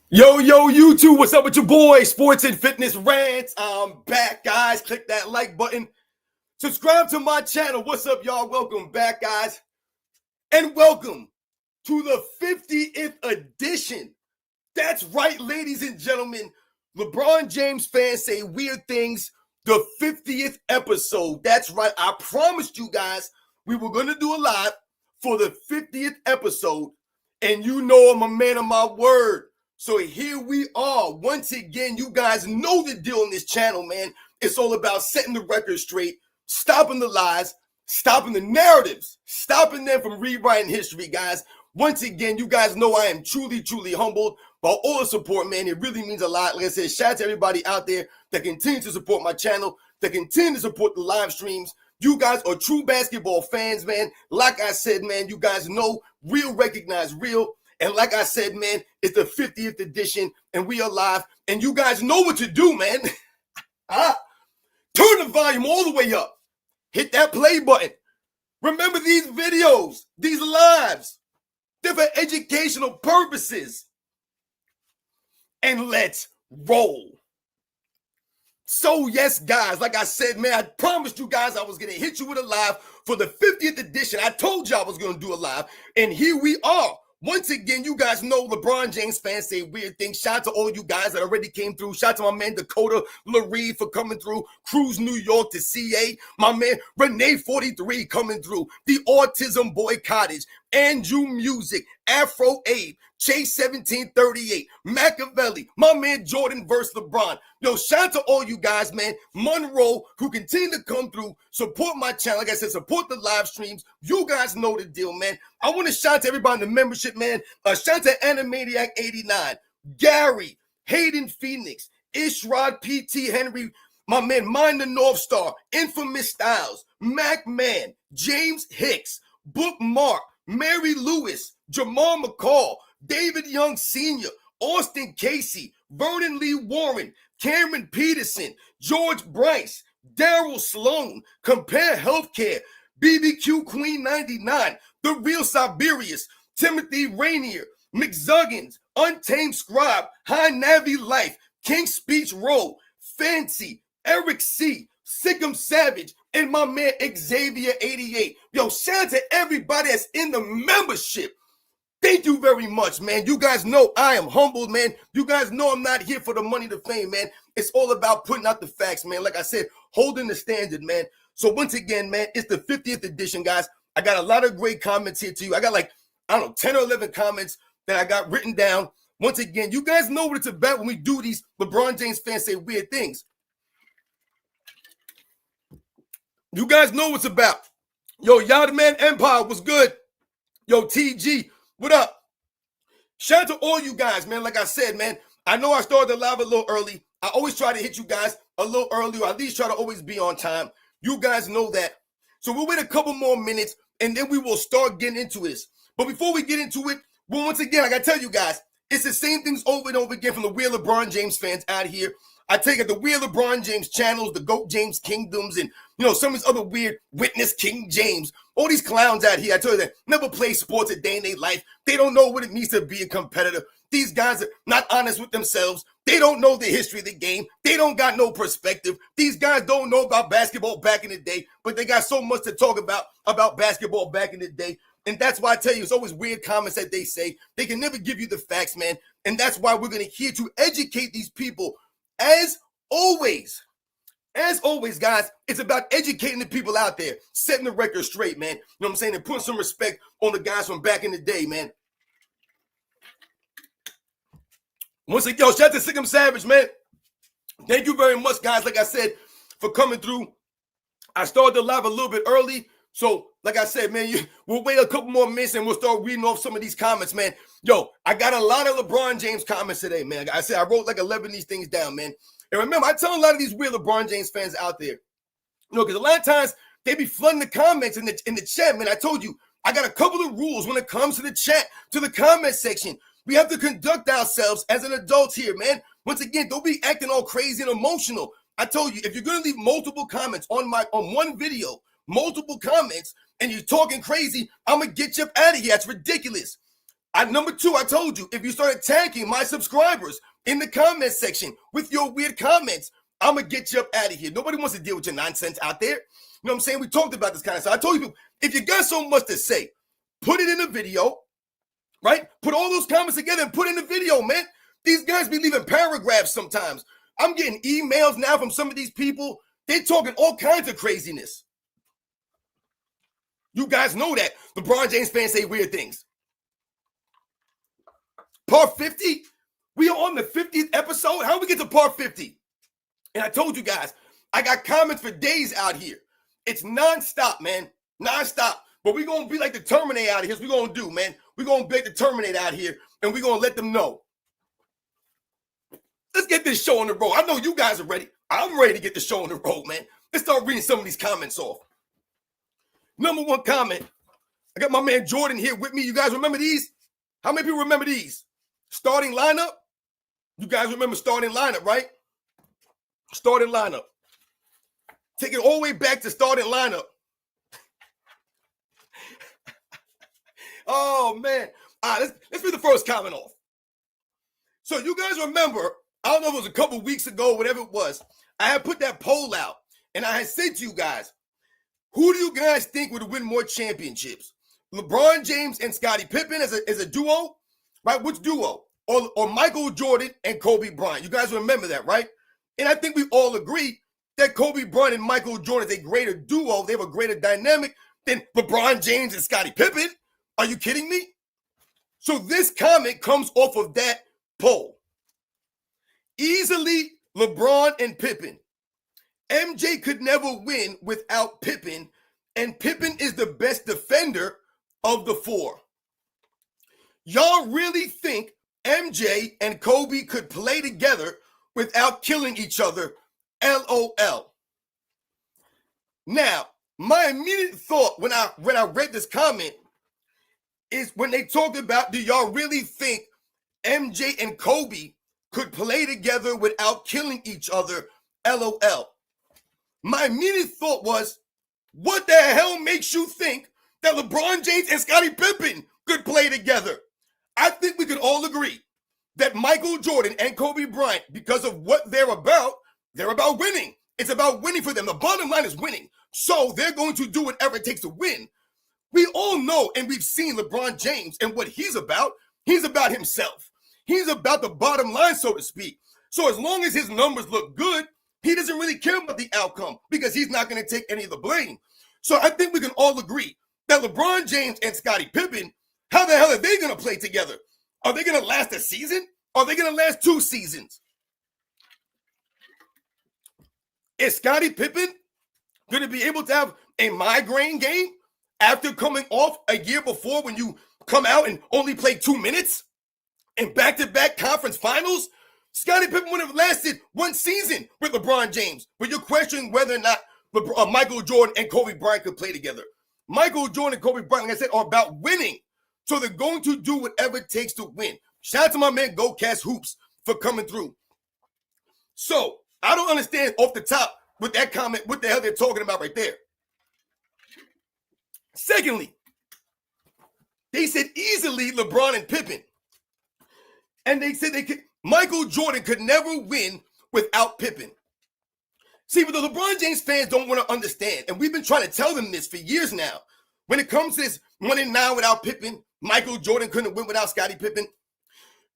Yo, YouTube, what's up with your boy? Sports and Fitness Rants. I'm back, guys. Click that like button. Subscribe to my channel. What's up, y'all? Welcome back, guys. And welcome to the 50th edition. That's right, ladies and gentlemen. LeBron James fans say weird things. The 50th episode. That's right. I promised you guys we were going to do a live for the 50th episode. And you know I'm a man of my word. So here we are. Once again, you guys know the deal on this channel, man. It's all about setting the record straight, stopping the lies, stopping the narratives, stopping them from rewriting history, guys. Once again, you guys know I am truly, truly humbled by all the support, man. It really means a lot. Like I said, shout out to everybody out there that continues to support my channel, that continue to support the live streams. You guys are true basketball fans, man. Like I said, man, you guys know real recognize real. And like I said, man, it's the 50th edition, and we are live. And you guys know what to do, man. Turn the volume all the way up. Hit that play button. Remember these videos, these lives, they're for educational purposes. And let's roll. So, yes, guys, like I said, man, I promised you guys I was going to hit you with a live for the 50th edition. I told you I was going to do a live, and here we are. Once again, you guys know LeBron James fans say weird things. Shout out to all you guys that already came through. Shout out to my man Dakota Laree for coming through. Cruise New York to CA. My man Renee 43 coming through. The Autism Boy Cottage. Andrew Music. Afro Abe. Chase 1738. Machiavelli. My man Jordan versus LeBron. Yo, shout out to all you guys, man. Monroe, who continue to come through, support my channel. Like I said, support the live streams. You guys know the deal, man. I want to shout out to everybody in the membership, man. Shout out to Animaniac 89, Gary, Hayden Phoenix, Ishrod PT Henry, my man Mind the North Star, Infamous Styles, Mac Man, James Hicks, Bookmark, Mary Lewis, Jamal McCall, David Young Sr., Austin Casey, Vernon Lee Warren, Cameron Peterson, George Bryce, Daryl Sloan, Compare Healthcare, BBQ Queen 99, The Real Siberius, Timothy Rainier, McZuggins, Untamed Scribe, High Navy Life, King Speech Row, Fancy, Eric C., Sikkim Savage, and my man Xavier 88. Yo, shout out to everybody that's in the membership. Thank you very much, man. You guys know I am humbled, man. You guys know I'm not here for the money, the fame, man. It's all about putting out the facts, man. Like I said, holding the standard, man. So once again, man, it's the 50th edition, guys. I got a lot of great comments here to you. I got like, I don't know, 10 or 11 comments that I got written down. Once again, you guys know what it's about when we do these LeBron James fans say weird things. You guys know what's about. Yo, y'all the man Empire was good. Yo, TG, what up? Shout out to all you guys, man. Like I said, man, I know I started the live a little early. I always try to hit you guys a little early, or at least try to always be on time. You guys know that. So we'll wait a couple more minutes, and then we will start getting into this. But before we get into it, well, once again, I got to tell you guys, it's the same things over and over again from the Weird LeBron James fans out here. I take it the Weird LeBron James channels, the GOAT James Kingdoms, and, you know, some of these other weird Witness King James. All these clowns out here, I tell you that never play sports a day in their life. They don't know what it means to be a competitor. These guys are not honest with themselves. They don't know the history of the game. They don't got no perspective. These guys don't know about basketball back in the day, but they got so much to talk about basketball back in the day. And that's why I tell you, it's always weird comments that they say. They can never give you the facts, man. And that's why we're going to here to educate these people. As always, guys, it's about educating the people out there, setting the record straight, man. You know what I'm saying? And putting some respect on the guys from back in the day, man. Once again, shout out to Sikkim Savage, man. Thank you very much, guys, like I said, for coming through. I started the live a little bit early. So, like I said, man, we'll wait a couple more minutes and we'll start reading off some of these comments, man. Yo, I got a lot of LeBron James comments today, man. Like I said, I wrote like 11 of these things down, man. And remember, I tell a lot of these weird LeBron James fans out there, you know, because a lot of times they be flooding the comments in the chat, man. I told you, I got a couple of rules when it comes to the chat, to the comment section. We have to conduct ourselves as an adult here, man. Once again, don't be acting all crazy and emotional. I told you, if you're going to leave multiple comments on one video, multiple comments, and you're talking crazy, I'm going to get you up out of here. That's ridiculous. Number two, I told you, if you start attacking my subscribers in the comment section with your weird comments, I'm going to get you up out of here. Nobody wants to deal with your nonsense out there. You know what I'm saying? We talked about this kind of stuff. I told you, if you got so much to say, put it in a video, right? Put all those comments together and put in the video, man. These guys be leaving paragraphs sometimes. I'm getting emails now from some of these people. They're talking all kinds of craziness. You guys know that. LeBron James fans say weird things. Part 50? We are on the 50th episode. How we get to part 50? And I told you guys, I got comments for days out here. It's nonstop, man. Nonstop. But we're going to be like the Terminator out here. That's what we're going to do, man. We're going to break the Terminator out here, and we're going to let them know. Let's get this show on the road. I know you guys are ready. I'm ready to get the show on the road, man. Let's start reading some of these comments off. Number one comment. I got my man Jordan here with me. You guys remember these? How many people remember these? Starting lineup? You guys remember starting lineup, right? Starting lineup. Take it all the way back to starting lineup. Oh, man. All right, let's read the first comment off. So you guys remember, I don't know if it was a couple weeks ago, whatever it was, I had put that poll out, and I had said to you guys, who do you guys think would win more championships? LeBron James and Scottie Pippen as a duo? Right? Which duo? Or Michael Jordan and Kobe Bryant. You guys remember that, right? And I think we all agree that Kobe Bryant and Michael Jordan is a greater duo. They have a greater dynamic than LeBron James and Scottie Pippen. Are you kidding me? So this comment comes off of that poll. Easily LeBron and Pippen. MJ could never win without Pippen, and Pippen is the best defender of the four. Y'all really think MJ and Kobe could play together without killing each other? LOL. Now, my immediate thought when I read this comment is when they talked about, do y'all really think MJ and Kobe could play together without killing each other? LOL. My immediate thought was, what the hell makes you think that LeBron James and Scottie Pippen could play together? I think we could all agree that Michael Jordan and Kobe Bryant, because of what they're about winning. It's about winning for them. The bottom line is winning. So they're going to do whatever it takes to win. We all know, and we've seen LeBron James and what he's about. He's about himself. He's about the bottom line, so to speak. So as long as his numbers look good, he doesn't really care about the outcome because he's not going to take any of the blame. So I think we can all agree that LeBron James and Scottie Pippen, how the hell are they going to play together? Are they going to last a season? Are they going to last 2 seasons? Is Scottie Pippen going to be able to have a migraine game after coming off a year before when you come out and only play 2 minutes in back-to-back conference finals? Scottie Pippen would have lasted 1 season with LeBron James, but you're questioning whether or not Michael Jordan and Kobe Bryant could play together. Michael Jordan and Kobe Bryant, like I said, are about winning. So they're going to do whatever it takes to win. Shout out to my man Go Cast Hoops for coming through. So I don't understand off the top with that comment what the hell they're talking about right there. Secondly, they said easily LeBron and Pippen. And they said Michael Jordan could never win without Pippen. See, but the LeBron James fans don't want to understand, and we've been trying to tell them this for years now. When it comes to this winning now without Pippen, Michael Jordan couldn't win without Scottie Pippen.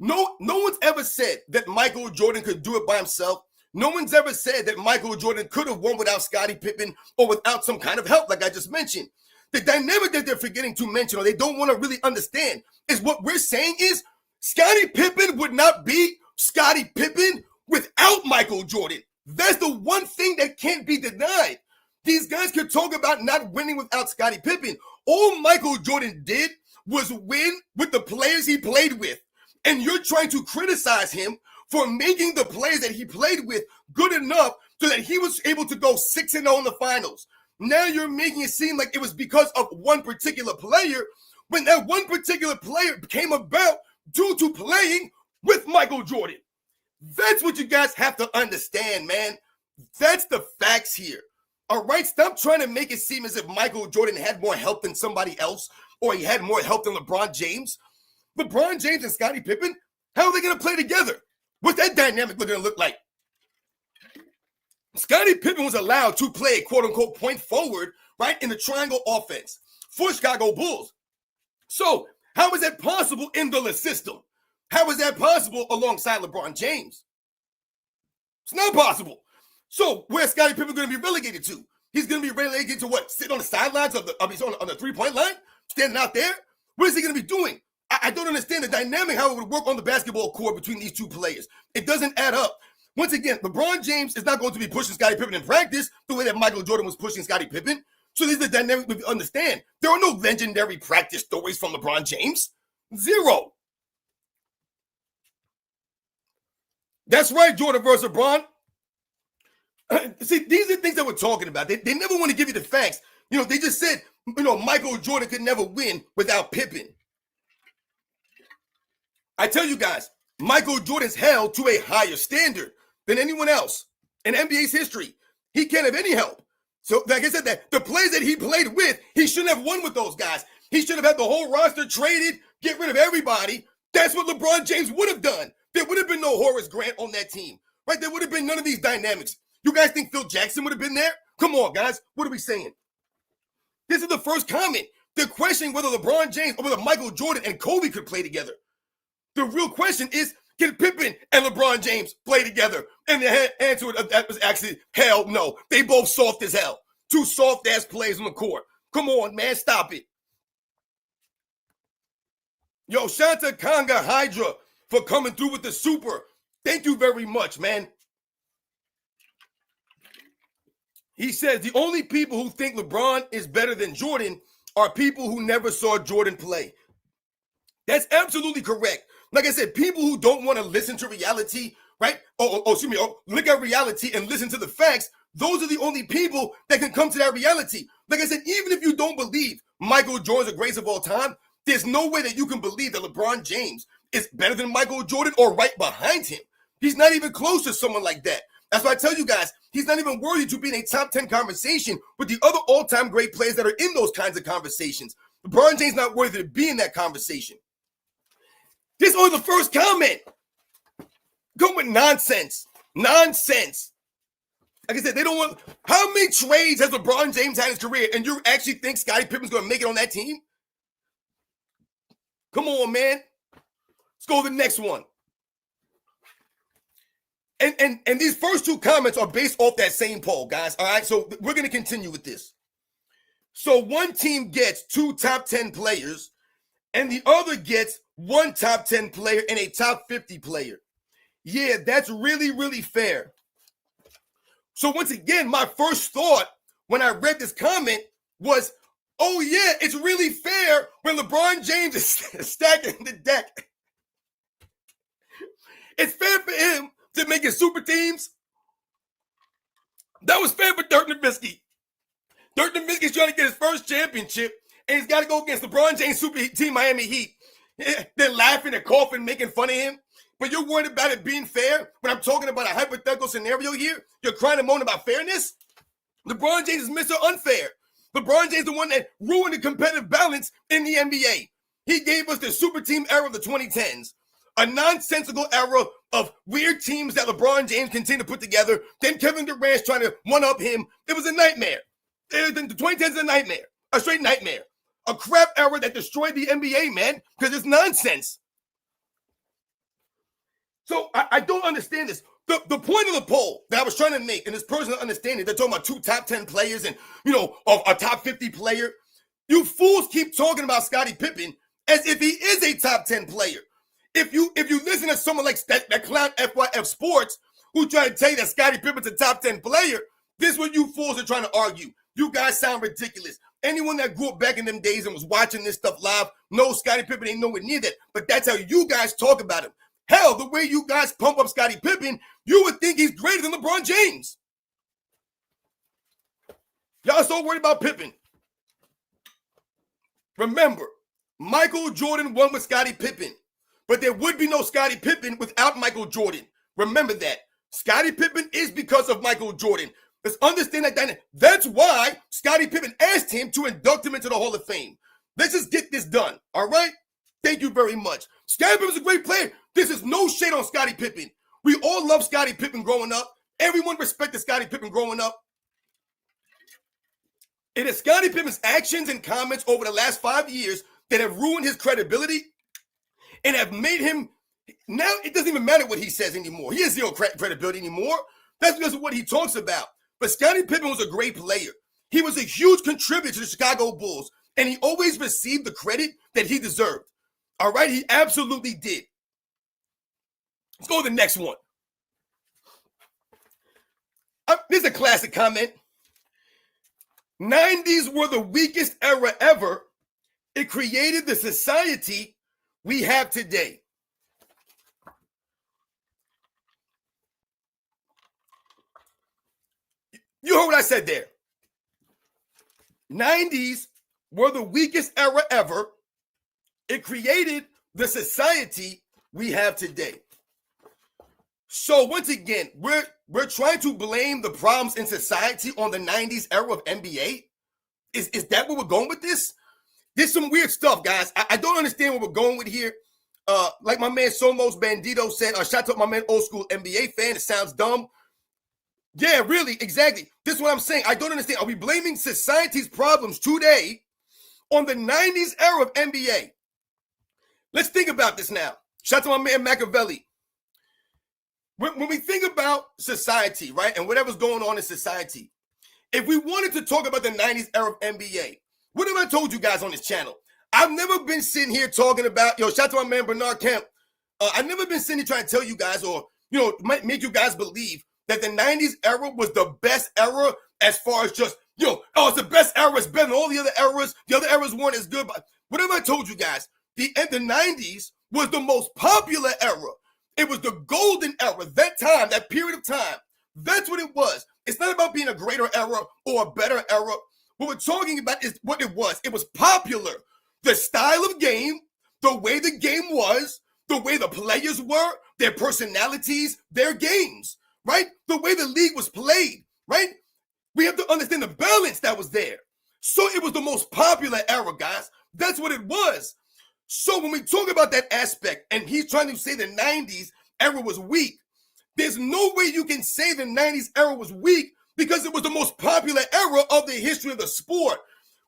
No one's ever said that Michael Jordan could do it by himself. No one's ever said that Michael Jordan could have won without Scottie Pippen or without some kind of help, like I just mentioned. The dynamic that they're forgetting to mention or they don't want to really understand is what we're saying is Scottie Pippen would not be Scottie Pippen without Michael Jordan. That's the one thing that can't be denied. These guys could talk about not winning without Scottie Pippen. All Michael Jordan did was win with the players he played with. And you're trying to criticize him for making the players that he played with good enough so that he was able to go 6-0 in the finals. Now you're making it seem like it was because of one particular player when that one particular player came about due to playing with Michael Jordan. That's what you guys have to understand, man. That's the facts here. All right, stop trying to make it seem as if Michael Jordan had more help than somebody else or he had more help than LeBron James. LeBron James and Scottie Pippen, how are they going to play together? What's that dynamic going to look like? Scottie Pippen was allowed to play, quote-unquote, point forward, right, in the triangle offense for Chicago Bulls. So how is that possible in the system? How is that possible alongside LeBron James? It's not possible. So where's Scottie Pippen going to be relegated to? He's going to be relegated to what? Sit on the sidelines of he's on the three-point line? Standing out there? What is he going to be doing? I don't understand the dynamic, how it would work on the basketball court between these two players. It doesn't add up. Once again, LeBron James is not going to be pushing Scottie Pippen in practice the way that Michael Jordan was pushing Scottie Pippen. So this is the dynamic we understand. There are no legendary practice stories from LeBron James. Zero. That's right, Jordan versus LeBron. See, these are things that we're talking about. They never want to give you the facts. They just said, Michael Jordan could never win without Pippen. I tell you guys, Michael Jordan's held to a higher standard than anyone else in NBA's history. He can't have any help. So, like I said, that the players that he played with, he shouldn't have won with those guys. He should have had the whole roster traded, get rid of everybody. That's what LeBron James would have done. There would have been no Horace Grant on that team, right? There would have been none of these dynamics. You guys think Phil Jackson would have been there? Come on, guys. What are we saying? This is the first comment. They're questioning whether LeBron James or whether Michael Jordan and Kobe could play together. The real question is, can Pippen and LeBron James play together? And the answer to that was actually, hell no. They both soft as hell. Two soft-ass players on the court. Come on, man. Stop it. Yo, Shanta Kanga Hydra for coming through with the super. Thank you very much, man. He says the only people who think LeBron is better than Jordan are people who never saw Jordan play. That's absolutely correct. Like I said, people who don't want to listen to reality, right? Look at reality and listen to the facts. Those are the only people that can come to that reality. Like I said, even if you don't believe Michael Jordan's the greatest of all time, there's no way that you can believe that LeBron James is better than Michael Jordan or right behind him. He's not even close to someone like that. That's why I tell you guys, he's not even worthy to be in a top 10 conversation with the other all-time great players that are in those kinds of conversations. LeBron James not worthy to be in that conversation. This is only the first comment. Go with nonsense. Nonsense. Like I said, they don't want... How many trades has LeBron James had in his career, and you actually think Scottie Pippen's going to make it on that team? Come on, man. Let's go to the next one. And these first two comments are based off that same poll, guys. All right, so we're going to continue with this. So one team gets 2 top 10 players, and the other gets 1 top 10 player and a top 50 player. Yeah, that's really, really fair. So once again, my first thought when I read this comment was, oh yeah, it's really fair when LeBron James is stacking the deck. It's fair for him to make his super teams. That was fair for Dirk Nowitzki. Dirk Nowitzki's trying to get his first championship, and he's got to go against LeBron James' super team, Miami Heat. They're laughing and coughing, making fun of him. But you're worried about it being fair? When I'm talking about a hypothetical scenario here, you're crying and moaning about fairness? LeBron James is Mr. Unfair. LeBron James is the one that ruined the competitive balance in the NBA. He gave us the super team era of the 2010s. A nonsensical era of weird teams that LeBron James continued to put together. Then Kevin Durant's trying to one-up him. It was a nightmare. The 2010s is a nightmare. A straight nightmare. A crap era that destroyed the NBA, man, because it's nonsense. So I don't understand this. The point of the poll that I was trying to make, and this personal understanding, they're talking about 2 top 10 players and, a top 50 player. You fools keep talking about Scottie Pippen as if he is a top 10 player. If you listen to someone like that clown FYF Sports who try to tell you that Scottie Pippen's a top 10 player, this is what you fools are trying to argue. You guys sound ridiculous. Anyone that grew up back in them days and was watching this stuff live knows Scottie Pippen ain't nowhere near that. But that's how you guys talk about him. Hell, the way you guys pump up Scottie Pippen, you would think he's greater than LeBron James. Y'all so worried about Pippen. Remember, Michael Jordan won with Scottie Pippen. But there would be no Scottie Pippen without Michael Jordan. Remember that. Scottie Pippen is because of Michael Jordan. Let's understand that. That's why Scottie Pippen asked him to induct him into the Hall of Fame. Let's just get this done, all right? Thank you very much. Scottie Pippen's a great player. This is no shade on Scottie Pippen. We all love Scottie Pippen growing up. Everyone respected Scottie Pippen growing up. It is Scottie Pippen's actions and comments over the last 5 years that have ruined his credibility and have made him, now it doesn't even matter what he says anymore. He has zero credibility anymore. That's because of what he talks about. But Scottie Pippen was a great player. He was a huge contributor to the Chicago Bulls, and he always received the credit that he deserved. All right, he absolutely did. Let's go to the next one. This is a classic comment. 90s were the weakest era ever. It created the society we have today. You heard what I said there. 90s were the weakest era ever. It created the society we have today. So once again, we're trying to blame the problems in society on the 90s era of NBA. Is that where we're going with this? There's some weird stuff, guys. I don't understand where we're going with here. Like my man Somos Bandito said, shout out to my man old school NBA fan. It sounds dumb. Yeah, really, exactly. This is what I'm saying. I don't understand. Are we blaming society's problems today on the 90s era of NBA? Let's think about this now. Shout out to my man Machiavelli. When we think about society, right, and whatever's going on in society, if we wanted to talk about the 90s era of NBA, what have I told you guys on this channel? I've never been sitting here talking about, shout out to my man Bernard Kemp. I've never been sitting here trying to tell you guys or, make you guys believe that the 90s era was the best era as far as just, it's the best era, it's better than all the other eras. The other eras weren't as good. But whatever I told you guys, the 90s was the most popular era. It was the golden era, that time, that period of time. That's what it was. It's not about being a greater era or a better era. What we're talking about is what it was. It was popular. The style of game, the way the game was, the way the players were, their personalities, their games, right? The way the league was played, right? We have to understand the balance that was there. So it was the most popular era, guys. That's what it was. So when we talk about that aspect, and he's trying to say the 90s era was weak, there's no way you can say the 90s era was weak because it was the most popular era of the history of the sport.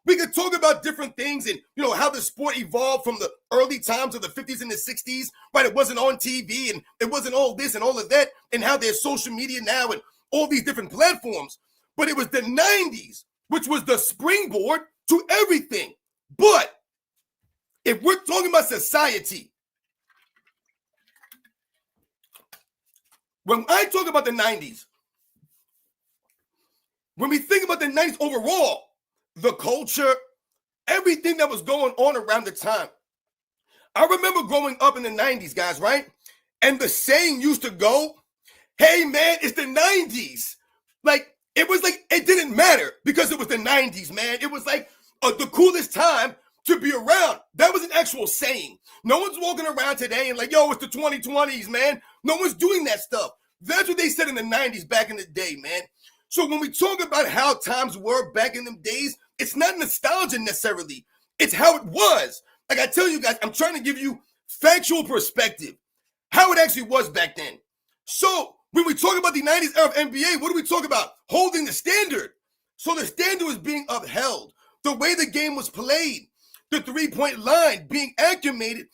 We could talk about different things and, how the sport evolved from the early times of the 50s and the 60s, right? It wasn't on TV and it wasn't all this and all of that, and how there's social media now and all these different platforms. But it was the 90s, which was the springboard to everything. But if we're talking about society, when I talk about the 90s, when we think about the 90s overall, the culture, everything that was going on around the time. I remember growing up in the 90s, guys, right? And the saying used to go, hey, man, it's the 90s. It was like, it didn't matter because it was the 90s, man. It was like the coolest time to be around. That was an actual saying. No one's walking around today and it's the 2020s, man. No one's doing that stuff. That's what they said in the 90s back in the day, man. So when we talk about how times were back in them days, it's not nostalgia necessarily. It's how it was. Like I tell you guys, I'm trying to give you factual perspective, how it actually was back then. So when we talk about the 90s era of NBA, what do we talk about? Holding the standard. So the standard was being upheld. The way the game was played, the three-point line being acclimated,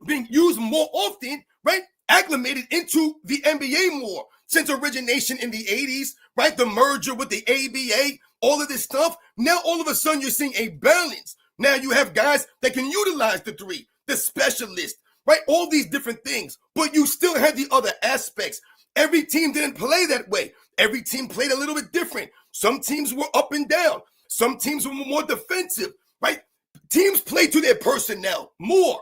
being used more often, right? Acclimated into the NBA more since origination in the 80s, right? The merger with the ABA, all of this stuff. Now, all of a sudden, you're seeing a balance. Now you have guys that can utilize the three, the specialist, right? All these different things, but you still had the other aspects. Every team didn't play that way. Every team played a little bit different. Some teams were up and down. Some teams were more defensive, right? Teams play to their personnel more.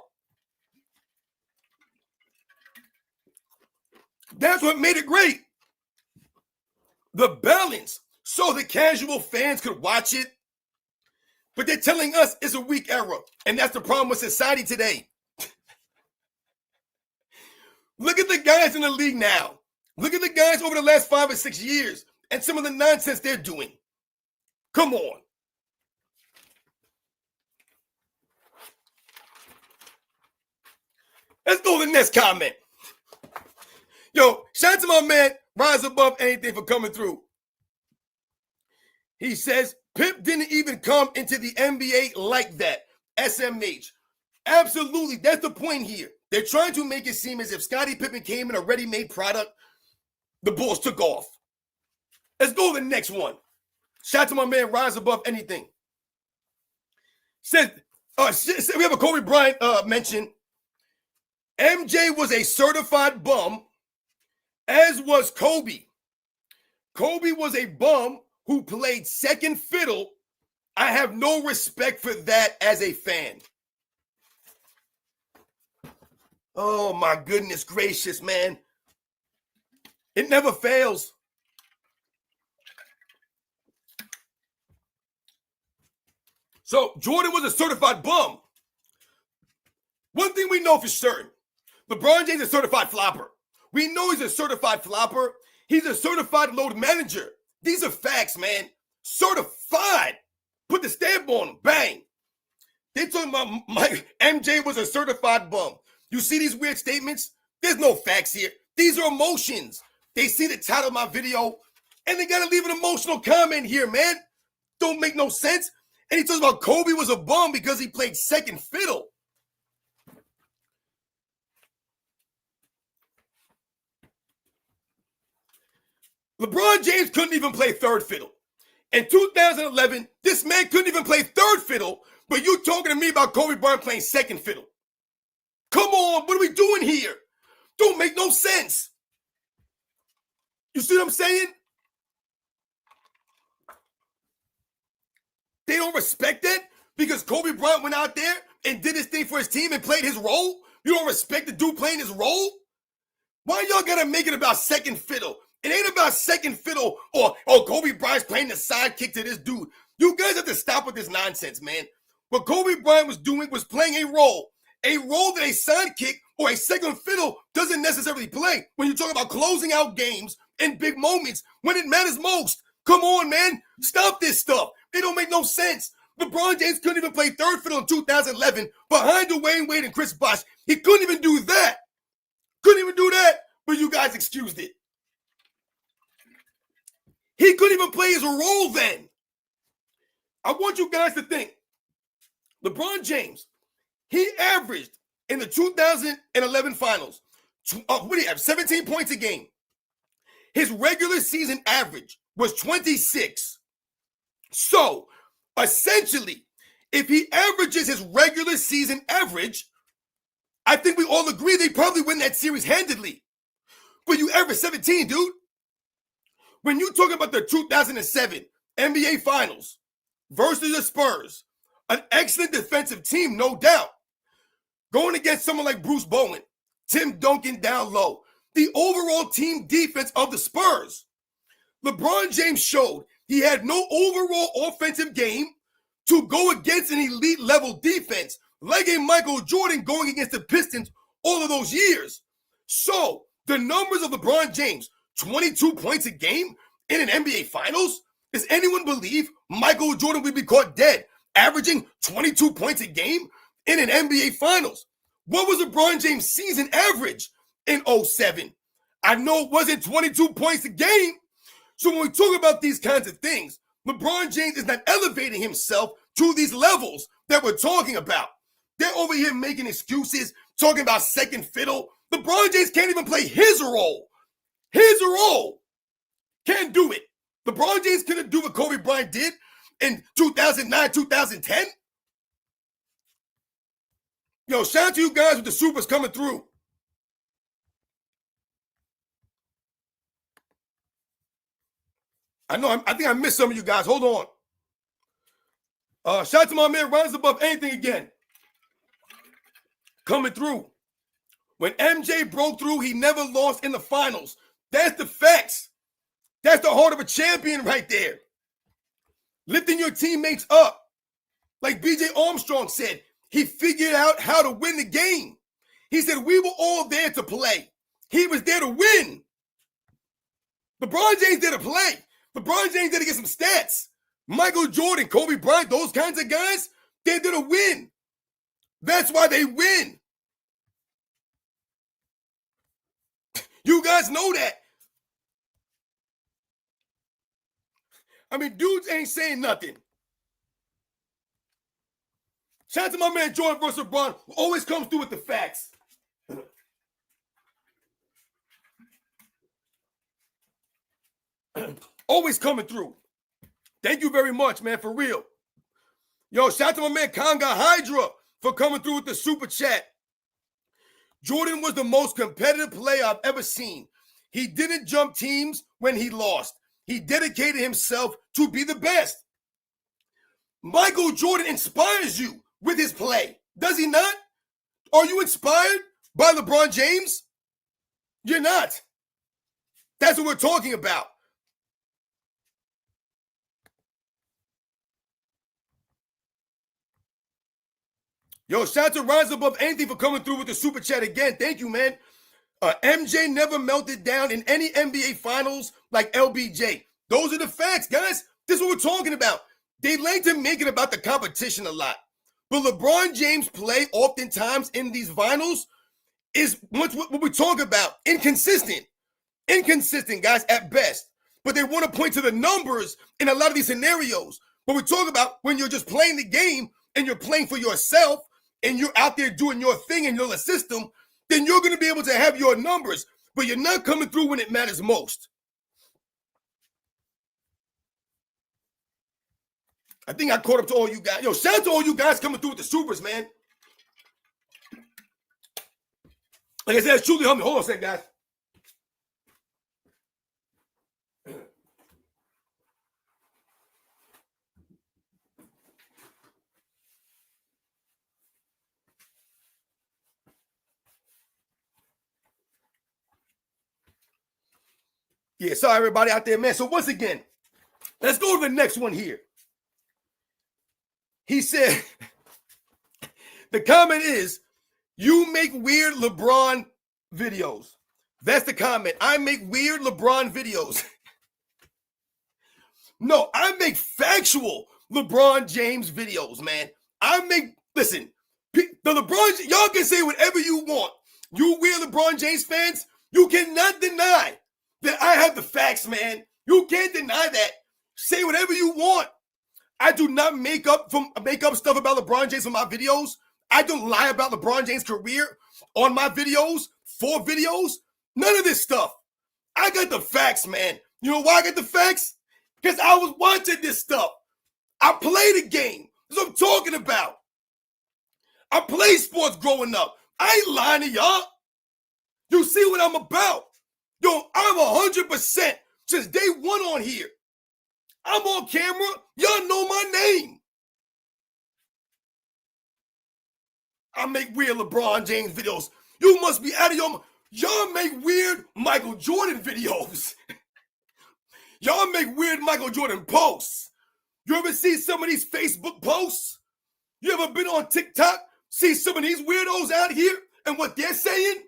That's what made it great. The balance. So the casual fans could watch it. But they're telling us it's a weak era. And that's the problem with society today. Look at the guys in the league now. Look at the guys over the last 5 or 6 years and some of the nonsense they're doing. Come on. Let's go to the next comment. Yo, shout out to my man, Rise Above Anything, for coming through. He says, Pip didn't even come into the NBA like that. SMH. Absolutely. That's the point here. They're trying to make it seem as if Scottie Pippen came in a ready-made product. The Bulls took off. Let's go to the next one. Shout out to my man, Rise Above Anything. Says, we have a Kobe Bryant mention. MJ was a certified bum, as was Kobe. Kobe was a bum who played second fiddle. I have no respect for that as a fan. Oh, my goodness gracious, man. It never fails. So Jordan was a certified bum. One thing we know for certain, LeBron James is a certified flopper. We know he's a certified flopper. He's a certified load manager. These are facts, man. Certified. Put the stamp on him. Bang. They talking about MJ was a certified bum. You see these weird statements? There's no facts here. These are emotions. They see the title of my video, and they got to leave an emotional comment here, man. Don't make no sense. And he talks about Kobe was a bum because he played second fiddle. LeBron James couldn't even play third fiddle. In 2011, this man couldn't even play third fiddle, but you talking to me about Kobe Bryant playing second fiddle. Come on, what are we doing here? Don't make no sense. You see what I'm saying? They don't respect that because Kobe Bryant went out there and did his thing for his team and played his role? You don't respect the dude playing his role? Why y'all gotta make it about second fiddle? It ain't about second fiddle or Kobe Bryant's playing the sidekick to this dude. You guys have to stop with this nonsense, man. What Kobe Bryant was doing was playing a role that a sidekick or a second fiddle doesn't necessarily play when you talk about closing out games in big moments when it matters most. Come on, man. Stop this stuff. It don't make no sense. LeBron James couldn't even play third fiddle in 2011 behind Dwayne Wade and Chris Bosh. He couldn't even do that. Couldn't even do that, but you guys excused it. He couldn't even play his role then. I want you guys to think. LeBron James, he averaged in the 2011 finals, 17 points a game. His regular season average was 26. So, essentially, if he averages his regular season average, I think we all agree they probably win that series handedly. But you average 17, dude. When you talk about the 2007 NBA Finals versus the Spurs, an excellent defensive team, no doubt, going against someone like Bruce Bowen, Tim Duncan down low, the overall team defense of the Spurs, LeBron James showed he had no overall offensive game to go against an elite level defense like a Michael Jordan going against the Pistons all of those years. So the numbers of LeBron James, 22 points a game in an NBA Finals? Does anyone believe Michael Jordan would be caught dead averaging 22 points a game in an NBA Finals? What was LeBron James' season average in 07? I know it wasn't 22 points a game. So when we talk about these kinds of things, LeBron James is not elevating himself to these levels that we're talking about. They're over here making excuses, talking about second fiddle. LeBron James can't even play his role. His role. Can't do it. LeBron James couldn't do what Kobe Bryant did in 2009, 2010. Yo, shout out to you guys with the supers coming through. I think I missed some of you guys. Hold on. Shout out to my man Rise Above Anything again. Coming through. When MJ broke through, he never lost in the finals. That's the facts. That's the heart of a champion right there. Lifting your teammates up. Like BJ Armstrong said, he figured out how to win the game. He said, we were all there to play. He was there to win. LeBron James did to play. LeBron James did to get some stats. Michael Jordan, Kobe Bryant, those kinds of guys, they did to win. That's why they win. You guys know that. I mean, dudes ain't saying nothing. Shout out to my man Jordan versus LeBron, who always comes through with the facts. Always coming through. Thank you very much, man, for real. Yo, shout out to my man Conga Hydra for coming through with the super chat. Jordan was the most competitive player I've ever seen. He didn't jump teams when he lost. He dedicated himself to be the best. Michael Jordan inspires you with his play. Does he not? Are you inspired by LeBron James? You're not. That's what we're talking about. Yo, shout out to Rise Above Anything for coming through with the super chat again. Thank you, man. MJ never melted down in any NBA finals like LBJ. Those are the facts, guys. This is what we're talking about. They like to make it about the competition a lot. But LeBron James' play oftentimes in these finals is what we talk about. Inconsistent. Inconsistent, guys, at best. But they want to point to the numbers in a lot of these scenarios. But we talk about when you're just playing the game and you're playing for yourself and you're out there doing your thing in your system, then you're going to be able to have your numbers, but you're not coming through when it matters most. I think I caught up to all you guys. Yo, shout out to all you guys coming through with the supers, man. Like I said, it's truly humbling. Hold on a second, guys. Yeah, sorry, everybody out there, man. So once again, let's go to the next one here. He said, the comment is, you make weird LeBron videos. That's the comment. I make weird LeBron videos. No, I make factual LeBron James videos, man. Listen, the LeBron, y'all can say whatever you want. You weird LeBron James fans, you cannot deny that I have the facts, man. You can't deny that. Say whatever you want. I do not make up stuff about LeBron James in my videos. I don't lie about LeBron James' career on my videos, for videos. None of this stuff. I got the facts, man. You know why I got the facts? Because I was watching this stuff. I play the game. That's what I'm talking about. I played sports growing up. I ain't lying to y'all. You see what I'm about. Yo, I'm 100% since day one on here. I'm on camera. Y'all know my name. I make weird LeBron James videos. You must be out of your... Y'all make weird Michael Jordan videos. Y'all make weird Michael Jordan posts. You ever see some of these Facebook posts? You ever been on TikTok? See some of these weirdos out here and what they're saying?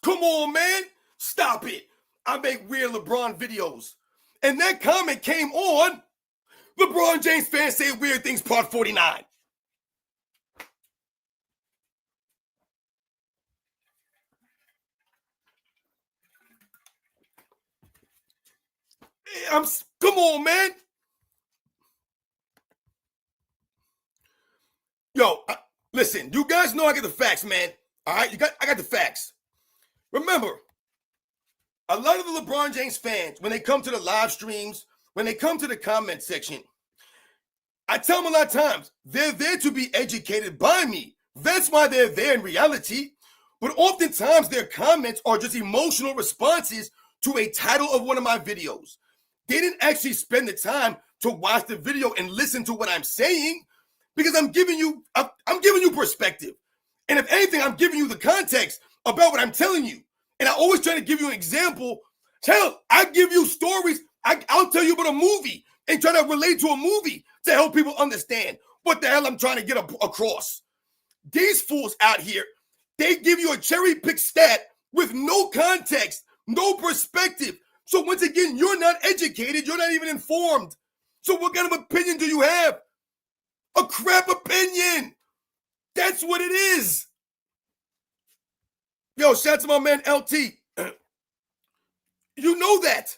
Come on, man. Stop it. I make weird LeBron videos. And that comment came on LeBron James fans say weird things part 49. Come on, man. Yo, listen, you guys know I got the facts, man. All right, I got the facts. Remember, a lot of the LeBron James fans, when they come to the live streams, when they come to the comment section, I tell them a lot of times, they're there to be educated by me. That's why they're there in reality. But oftentimes their comments are just emotional responses to a title of one of my videos. They didn't actually spend the time to watch the video and listen to what I'm saying, because I'm giving you perspective. And if anything, I'm giving you the context about what I'm telling you. And I always try to give you an example. Hell, I give you stories. I'll tell you about a movie and try to relate to a movie to help people understand what the hell I'm trying to get across. These fools out here, they give you a cherry-picked stat with no context, no perspective. So once again, you're not educated. You're not even informed. So what kind of opinion do you have? A crap opinion. That's what it is. Yo, shout out to my man LT. You know that.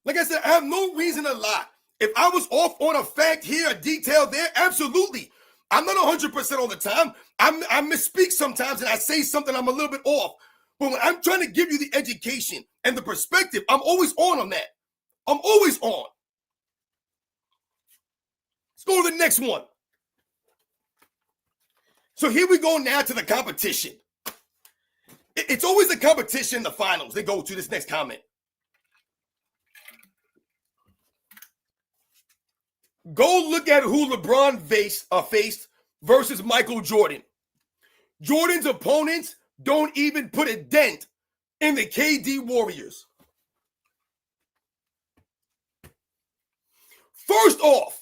Like I said, I have no reason to lie. If I was off on a fact here, a detail there, absolutely. I'm not 100% all the time. I misspeak sometimes and I say something I'm a little bit off. But when I'm trying to give you the education and the perspective, I'm always on that. I'm always on. Let's go to the next one. So here we go now to the competition. It's always the competition in the finals. They go to this next comment. Go look at who LeBron faced versus Michael Jordan. Jordan's opponents don't even put a dent in the KD Warriors. First off,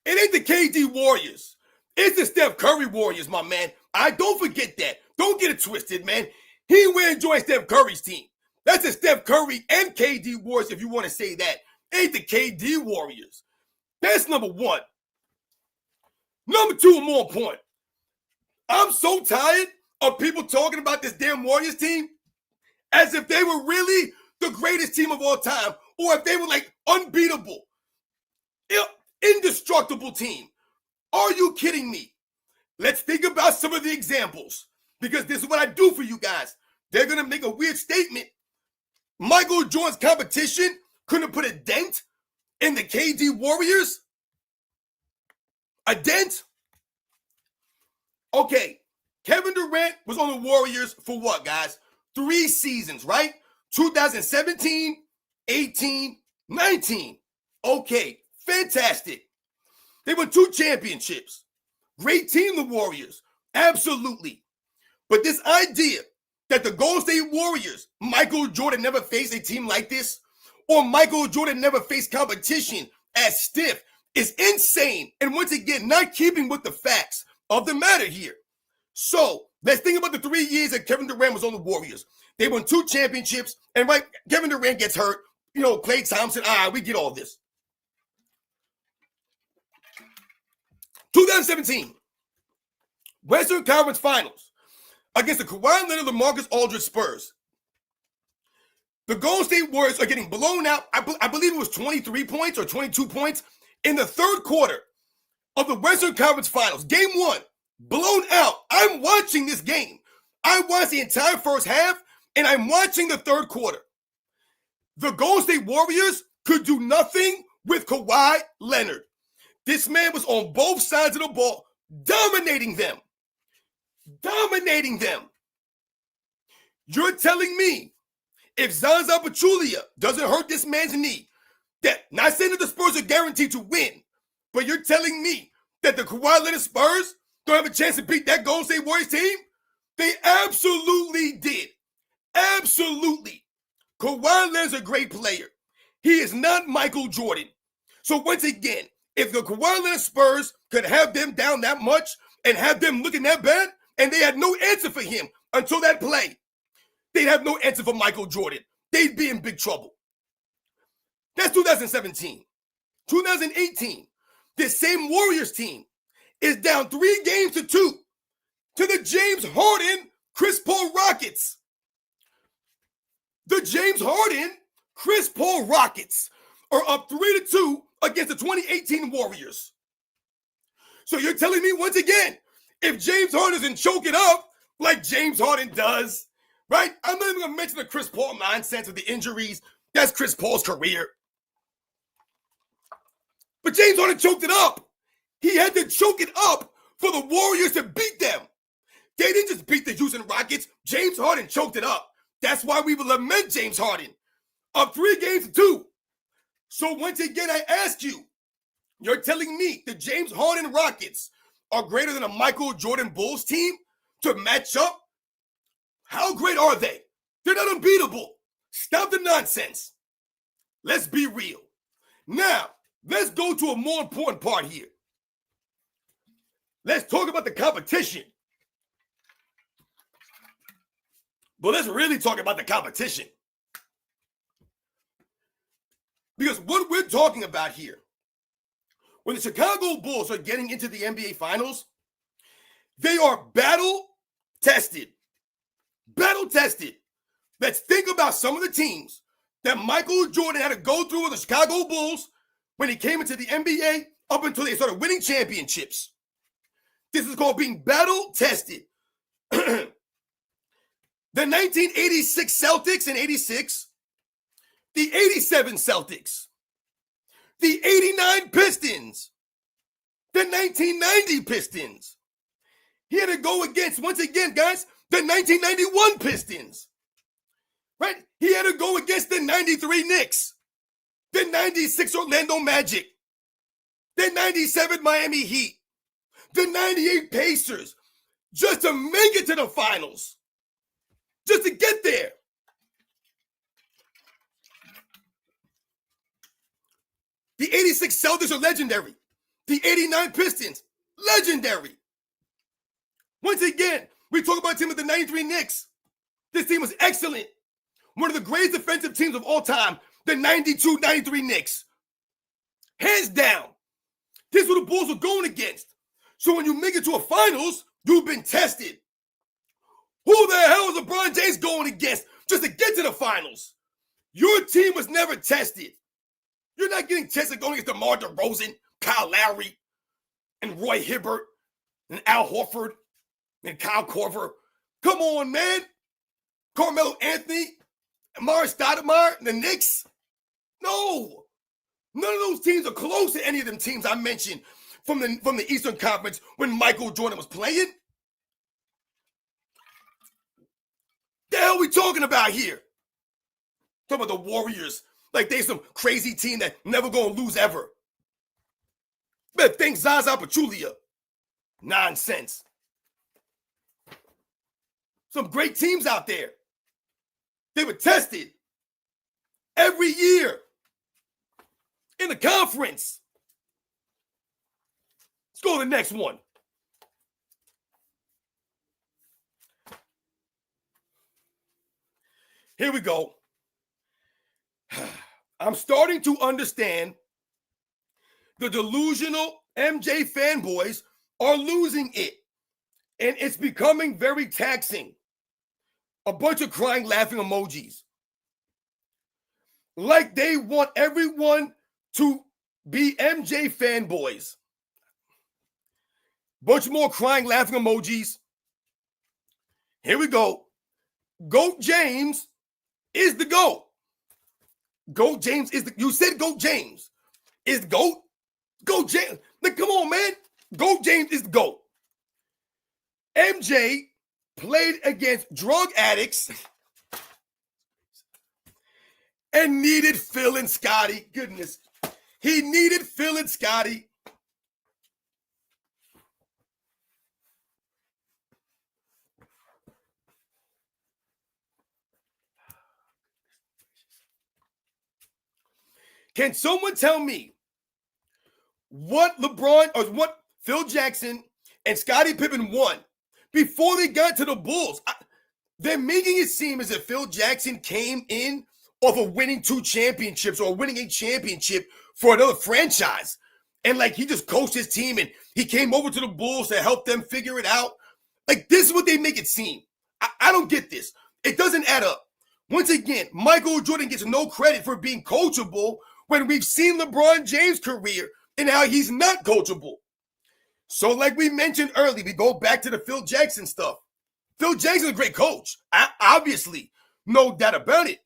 it ain't the KD Warriors. It's the Steph Curry Warriors, my man. Don't forget that. Don't get it twisted, man. He ain't wearing joint Steph Curry's team. That's the Steph Curry and KD Warriors, if you want to say that. Ain't the KD Warriors. That's number one. Number two, more important. I'm so tired of people talking about this damn Warriors team as if they were really the greatest team of all time, or if they were like unbeatable, indestructible team. Are you kidding me? Let's think about some of the examples, because this is what I do for you guys. They're going to make a weird statement. Michael Jordan's competition couldn't put a dent in the KD Warriors? A dent? Okay, Kevin Durant was on the Warriors for what, guys? 3 seasons, right? 2017, 18, 19. Okay, fantastic. They won 2 championships. Great team, the Warriors. Absolutely. But this idea that the Golden State Warriors, Michael Jordan never faced a team like this, or Michael Jordan never faced competition as stiff, is insane. And once again, not keeping with the facts of the matter here. So let's think about the 3 years that Kevin Durant was on the Warriors. They won 2 championships, and right, Kevin Durant gets hurt. Klay Thompson, we get all this. 2017, Western Conference Finals against the Kawhi Leonard, LaMarcus Aldridge Spurs. The Golden State Warriors are getting blown out. I believe it was 23 points or 22 points in the third quarter of the Western Conference Finals. Game 1, blown out. I'm watching this game. I watched the entire first half, and I'm watching the third quarter. The Golden State Warriors could do nothing with Kawhi Leonard. This man was on both sides of the ball, dominating them. Dominating them. You're telling me if Zaza Pachulia doesn't hurt this man's knee, that, not saying that the Spurs are guaranteed to win, but you're telling me that the Kawhi Leonard Spurs don't have a chance to beat that Golden State Warriors team? They absolutely did. Absolutely. Kawhi Leonard's a great player. He is not Michael Jordan. So once again, if the Kawhi Leonard Spurs could have them down that much and have them looking that bad, and they had no answer for him until that play, they'd have no answer for Michael Jordan. They'd be in big trouble. That's 2017. 2018, this same Warriors team is down 3-2 to the James Harden, Chris Paul Rockets. The James Harden, Chris Paul Rockets are up 3-2 against the 2018 Warriors. So you're telling me once again, if James Harden doesn't choke it up like James Harden does, right? I'm not even going to mention the Chris Paul nonsense with the injuries. That's Chris Paul's career. But James Harden choked it up. He had to choke it up for the Warriors to beat them. They didn't just beat the Houston Rockets. James Harden choked it up. That's why we will lament James Harden. Up 3-2. So once again, I ask you, you're telling me the James Harden Rockets are greater than a Michael Jordan Bulls team to match up? How great are they? They're not unbeatable. Stop the nonsense. Let's be real. Now, let's go to a more important part here. Let's talk about the competition. But let's really talk about the competition. Because what we're talking about here, when the Chicago Bulls are getting into the NBA Finals, They are battle tested. Battle tested. Let's think about some of the teams that Michael Jordan had to go through with the Chicago Bulls when he came into the NBA up until they started winning championships. This is called being battle tested. The 1986 Celtics in 86, the 87 Celtics, the 89 Pistons, the 1990 Pistons. He had to go against, once again, guys, the 1991 Pistons. Right? He had to go against the 93 Knicks, the 96 Orlando Magic, the 97 Miami Heat, the 98 Pacers, just to make it to the finals. Just to get there. The 86 Celtics are legendary. The 89 Pistons, legendary. Once again, we talk about a team with the 93 Knicks. This team was excellent. One of the greatest defensive teams of all time, the 92-93 Knicks. Hands down. This is what the Bulls were going against. So when you make it to a finals, you've been tested. Who the hell is LeBron James going against just to get to the finals? Your team was never tested. You're not getting tested going against DeMar DeRozan, Kyle Lowry, and Roy Hibbert, and Al Horford, and Kyle Korver. Come on, man. Carmelo Anthony, Amari Stoudemire, the Knicks. No. None of those teams are close to any of them teams I mentioned from the Eastern Conference when Michael Jordan was playing. The hell are we talking about here? Talking about the Warriors like they some crazy team that never gonna lose ever. Better think Zaza Pachulia. Nonsense. Some great teams out there. They were tested every year in the conference. Let's go to the next one. Here we go. I'm starting to understand the delusional MJ fanboys are losing it, and it's becoming very taxing. A bunch of crying, laughing emojis. Like they want everyone to be MJ fanboys. Bunch more crying, laughing emojis. Here we go. GOAT James is the GOAT. GOAT James is the, you said GOAT James is the GOAT. GOAT James, like, come on, man. GOAT James is the GOAT. MJ played against drug addicts and needed Phil and Scotty. Goodness. He needed Phil and Scotty. Can someone tell me what LeBron or what Phil Jackson and Scottie Pippen won before they got to the Bulls? They're making it seem as if Phil Jackson came in off of winning 2 championships or winning a championship for another franchise. And like he just coached his team and he came over to the Bulls to help them figure it out. Like this is what they make it seem. I don't get this. It doesn't add up. Once again, Michael Jordan gets no credit for being coachable when we've seen LeBron James' career and how he's not coachable. So like we mentioned earlier, we go back to the Phil Jackson stuff. Phil Jackson's a great coach. Obviously, no doubt about it.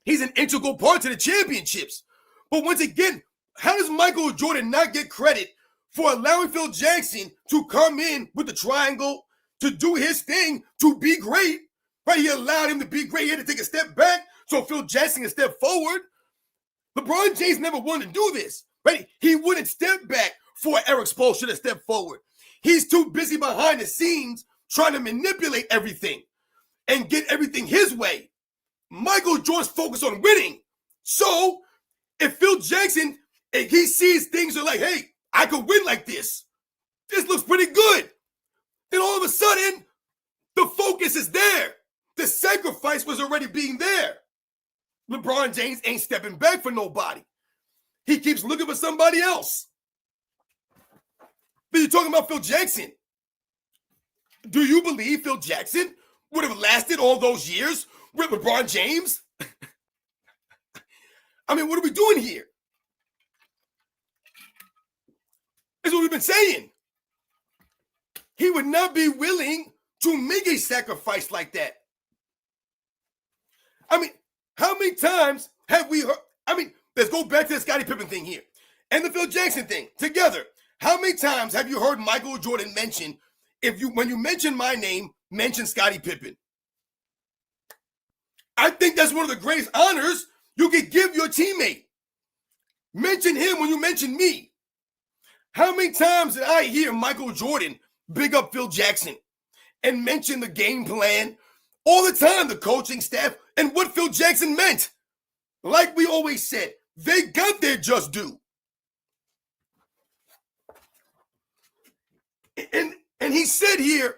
He's an integral part to the championships. But once again, how does Michael Jordan not get credit for allowing Phil Jackson to come in with the triangle, to do his thing, to be great? Right? He allowed him to be great. He had to take a step back so Phil Jackson can step forward. LeBron James never wanted to do this, right? He wouldn't step back for Eric Spoelstra to step forward. He's too busy behind the scenes trying to manipulate everything and get everything his way. Michael Jordan's focused on winning. So if Phil Jackson, if he sees things are like, hey, I could win like this. This looks pretty good. Then all of a sudden, the focus is there. The sacrifice was already being there. LeBron James ain't stepping back for nobody. He keeps looking for somebody else. But you're talking about Phil Jackson. Do you believe Phil Jackson would have lasted all those years with LeBron James? I mean, what are we doing here? That's what we've been saying. He would not be willing to make a sacrifice like that. I mean, how many times have we heard? I mean, let's go back to the Scottie Pippen thing here and the Phil Jackson thing together. How many times have you heard Michael Jordan mention, when you mention my name, mention Scottie Pippen? I think that's one of the greatest honors you could give your teammate. Mention him when you mention me. How many times did I hear Michael Jordan big up Phil Jackson and mention the game plan all the time, the coaching staff, and what Phil Jackson meant? Like we always said, they got their just due. And he said here,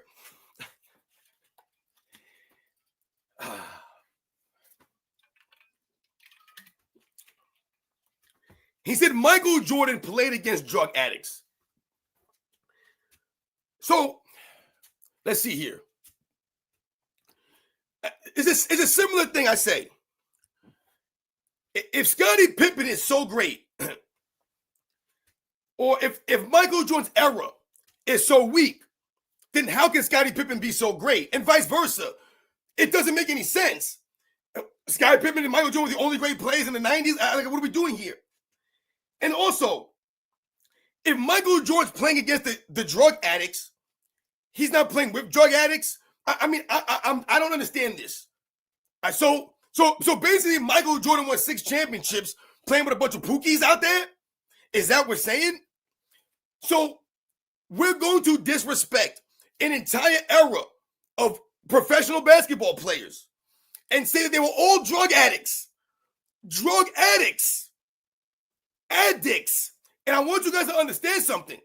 he said Michael Jordan played against drug addicts. So let's see here. It's a similar thing I say. If Scottie Pippen is so great, or if Michael Jordan's era is so weak, then how can Scottie Pippen be so great? And vice versa. It doesn't make any sense. Scottie Pippen and Michael Jordan were the only great players in the 90s. Like, what are we doing here? And also, if Michael Jordan's playing against the drug addicts, he's not playing with drug addicts. I don't understand this. So basically, Michael Jordan won 6 championships playing with a bunch of pookies out there. Is that what we're saying? So we're going to disrespect an entire era of professional basketball players and say that they were all drug addicts. Drug addicts. Addicts. And I want you guys to understand something.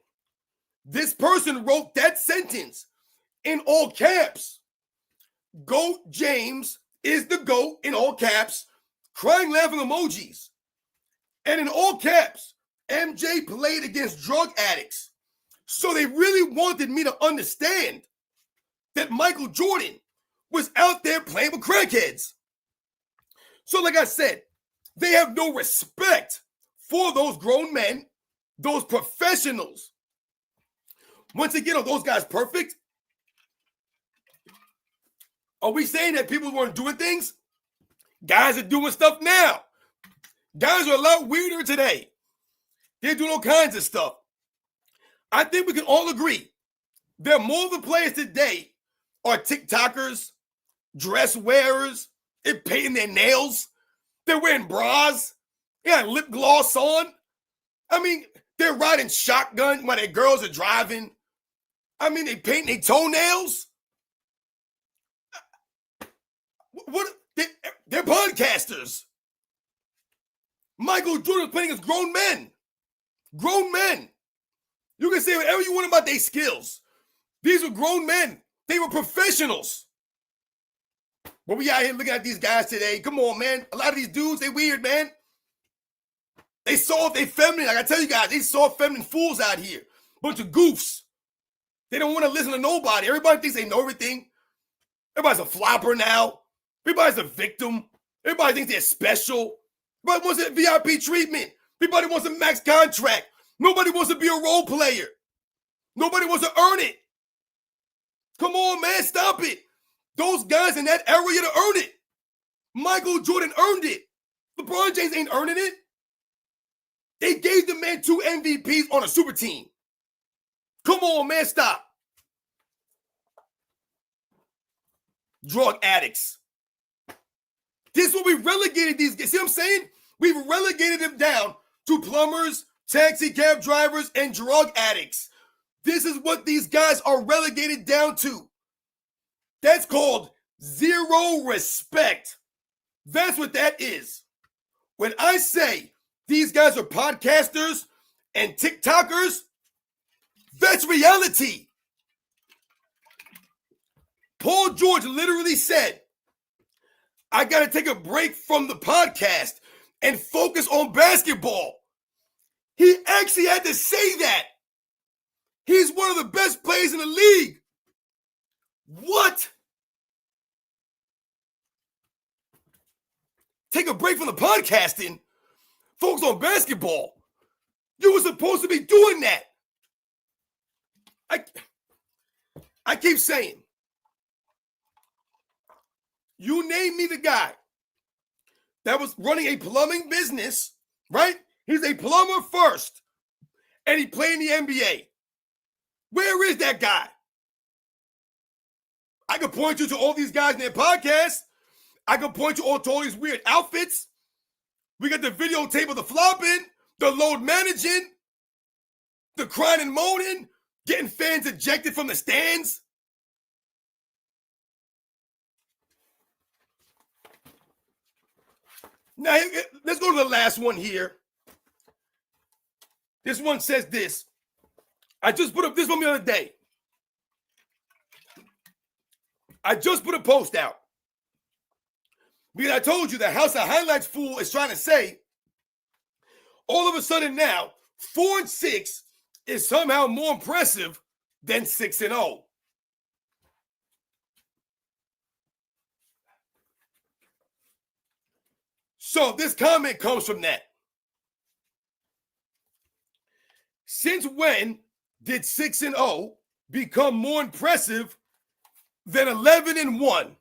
This person wrote that sentence in all caps. GOAT James is the GOAT in all caps, crying, laughing emojis. And in all caps, MJ played against drug addicts. So they really wanted me to understand that Michael Jordan was out there playing with crackheads. So like I said, they have no respect for those grown men, those professionals. Once again, are those guys perfect? Are we saying that people weren't doing things? Guys are doing stuff now. Guys are a lot weirder today. They're doing all kinds of stuff. I think we can all agree that more of the players today are TikTokers, dress wearers, they're painting their nails, they're wearing bras, they got lip gloss on. I mean, they're riding shotgun while their girls are driving. I mean, they paint their toenails. What? They're podcasters. Michael Jordan playing as grown men. Grown men. You can say whatever you want about their skills. These were grown men. They were professionals. But we out here looking at these guys today. Come on, man. A lot of these dudes, they weird, man. They soft, they feminine. Like I tell you guys, they soft, feminine fools out here. Bunch of goofs. They don't want to listen to nobody. Everybody thinks they know everything. Everybody's a flopper now. Everybody's a victim. Everybody thinks they're special. Everybody wants that VIP treatment. Everybody wants a max contract. Nobody wants to be a role player. Nobody wants to earn it. Come on, man, stop it. Those guys in that area to earn it. Michael Jordan earned it. LeBron James ain't earning it. They gave the man 2 MVPs on a super team. Come on, man, stop. Drug addicts. This is what we relegated these guys. See what I'm saying? We've relegated them down to plumbers, taxi cab drivers, and drug addicts. This is what these guys are relegated down to. That's called zero respect. That's what that is. When I say these guys are podcasters and TikTokers, that's reality. Paul George literally said, I got to take a break from the podcast and focus on basketball. He actually had to say that. He's one of the best players in the league. What? Take a break from the podcasting, focus on basketball. You were supposed to be doing that. I keep saying, you name me the guy that was running a plumbing business, right? He's a plumber first, and he played in the NBA. Where is that guy? I could point you to all these guys in their podcasts. I could point you to all these weird outfits. We got the videotape of the flopping, the load managing, the crying and moaning, getting fans ejected from the stands. Now, let's go to the last one here. This one says this. I just put up this one the other day. I just put a post out. Because I told you the House of Highlights fool is trying to say, all of a sudden now, 4-6 is somehow more impressive than 6-0. So this comment comes from that. Since when did 6-0 become more impressive than 11-1?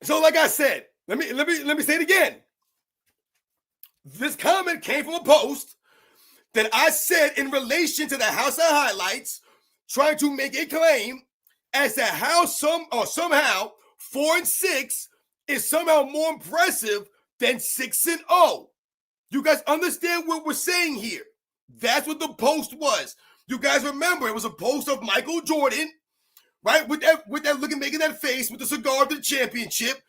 So, like I said, let me say it again. This comment came from a post that I said in relation to the House of Highlights, trying to make a claim as to how somehow 4-6 is somehow more impressive than 6-0. You guys understand what we're saying here? That's what the post was. You guys remember it was a post of Michael Jordan, right? With that looking, making that face with the cigar of the championship.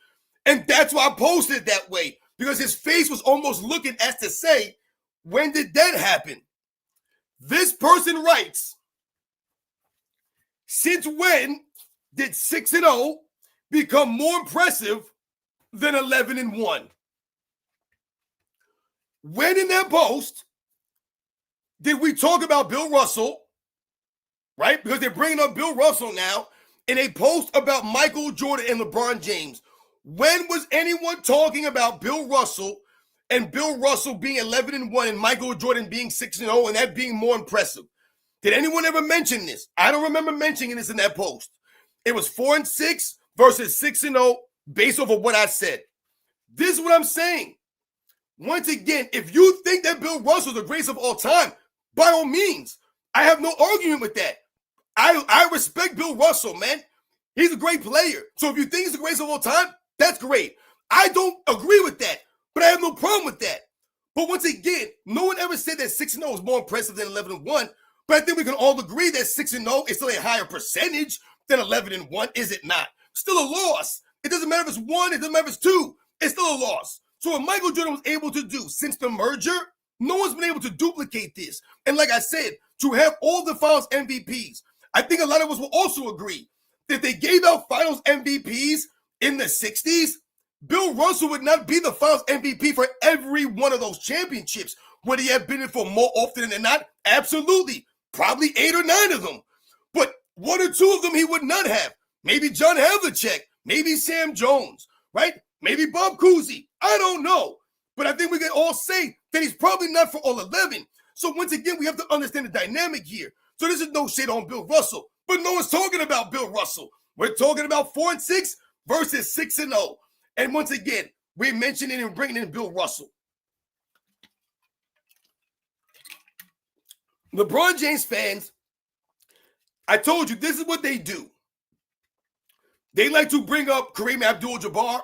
And that's why I posted it that way. Because his face was almost looking as to say, when did that happen? This person writes, since when did 6-0 become more impressive than 11-1? When in that post did we talk about Bill Russell, right? Because they're bringing up Bill Russell now in a post about Michael Jordan and LeBron James. When was anyone talking about Bill Russell and Bill Russell being 11-1 and Michael Jordan being 6-0 and that being more impressive? Did anyone ever mention this? I don't remember mentioning this in that post. It was 4-6 versus 6-0 based off of what I said. This is what I'm saying. Once again, if you think that Bill Russell is the greatest of all time, by all means, I have no argument with that. I respect Bill Russell, man. He's a great player. So if you think he's the greatest of all time, that's great. I don't agree with that, but I have no problem with that. But once again, no one ever said that 6-0 is more impressive than 11-1. But I think we can all agree that 6-0 is still a higher percentage than 11-1, is it not? Still a loss. It doesn't matter if it's 1, it doesn't matter if it's 2. It's still a loss. So what Michael Jordan was able to do since the merger, no one's been able to duplicate this. And like I said, to have all the finals MVPs, I think a lot of us will also agree that if they gave out finals MVPs in the 60s, Bill Russell would not be the finals MVP for every one of those championships. Would he have been in for more often than not? Absolutely. Probably 8 or 9 of them. But 1 or 2 of them he would not have. Maybe John Havlicek. Maybe Sam Jones. Right? Maybe Bob Cousy. I don't know. But I think we can all say that he's probably not for all 11. So once again, we have to understand the dynamic here. So this is no shade on Bill Russell. But no one's talking about Bill Russell. We're talking about 4-6 versus 6-0. And once again, we're mentioning and bringing in Bill Russell. LeBron James fans, I told you, this is what they do. They like to bring up Kareem Abdul-Jabbar.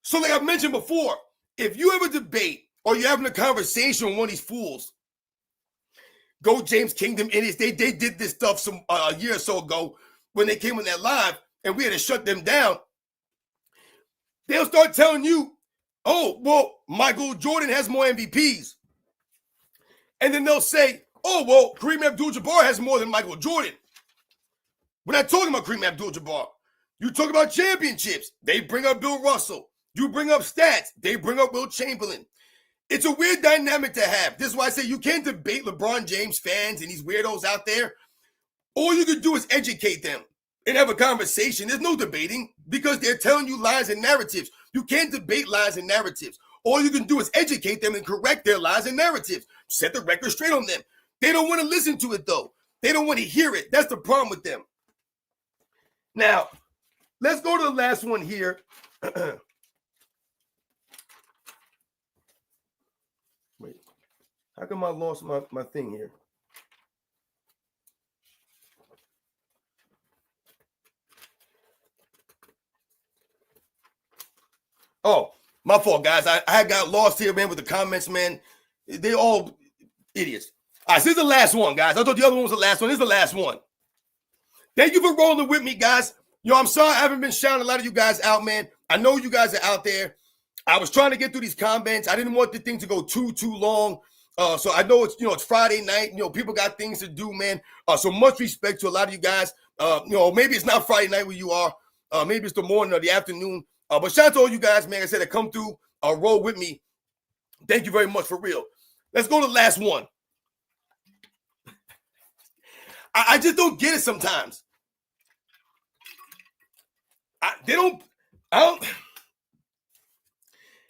So like I mentioned before, if you have a debate or you're having a conversation with one of these fools, Go James Kingdom Idiots, they did this stuff a year or so ago when they came on that live and we had to shut them down. They'll start telling you, oh, well, Michael Jordan has more MVPs. And then they'll say, oh, well, Kareem Abdul-Jabbar has more than Michael Jordan. We're not talking about Kareem Abdul-Jabbar. You talk about championships, they bring up Bill Russell. You bring up stats, they bring up Will Chamberlain. It's a weird dynamic to have. This is why I say you can't debate LeBron James fans and these weirdos out there. All you can do is educate them and have a conversation. There's no debating because they're telling you lies and narratives. You can't debate lies and narratives. All you can do is educate them and correct their lies and narratives. Set the record straight on them. They don't want to listen to it, though. They don't want to hear it. That's the problem with them. Now, let's go to the last one here. Wait, how come I lost my thing here? Oh, my fault, guys. I got lost here, man, with the comments, man. They all idiots. All right, so this is the last one, guys. I thought the other one was the last one. This is the last one. Thank you for rolling with me, guys. Yo, I'm sorry I haven't been shouting a lot of you guys out, man. I know you guys are out there. I was trying to get through these comments. I didn't want the thing to go too long. So I know it's Friday night. People got things to do, man. So much respect to a lot of you guys. Maybe it's not Friday night where you are. Maybe it's the morning or the afternoon. But shout out to all you guys, man. I said, that come through, roll with me. Thank you very much, for real. Let's go to the last one. I just don't get it sometimes. It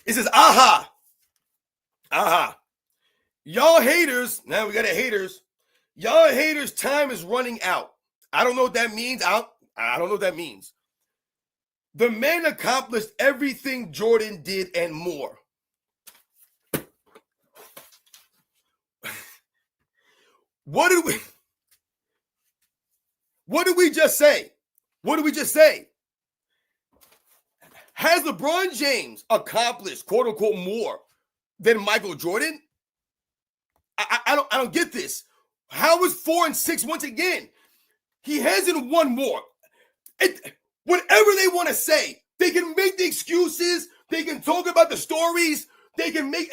says, aha. Y'all haters, now we got the haters. Y'all haters, time is running out. I don't know what that means. I don't know what that means. The man accomplished everything Jordan did and more. What did we just say? What did we just say? Has LeBron James accomplished, quote unquote, more than Michael Jordan? I don't get this. How is 4 and 6 once again? He hasn't won more. Whatever they want to say, they can make the excuses. They can talk about the stories. They can make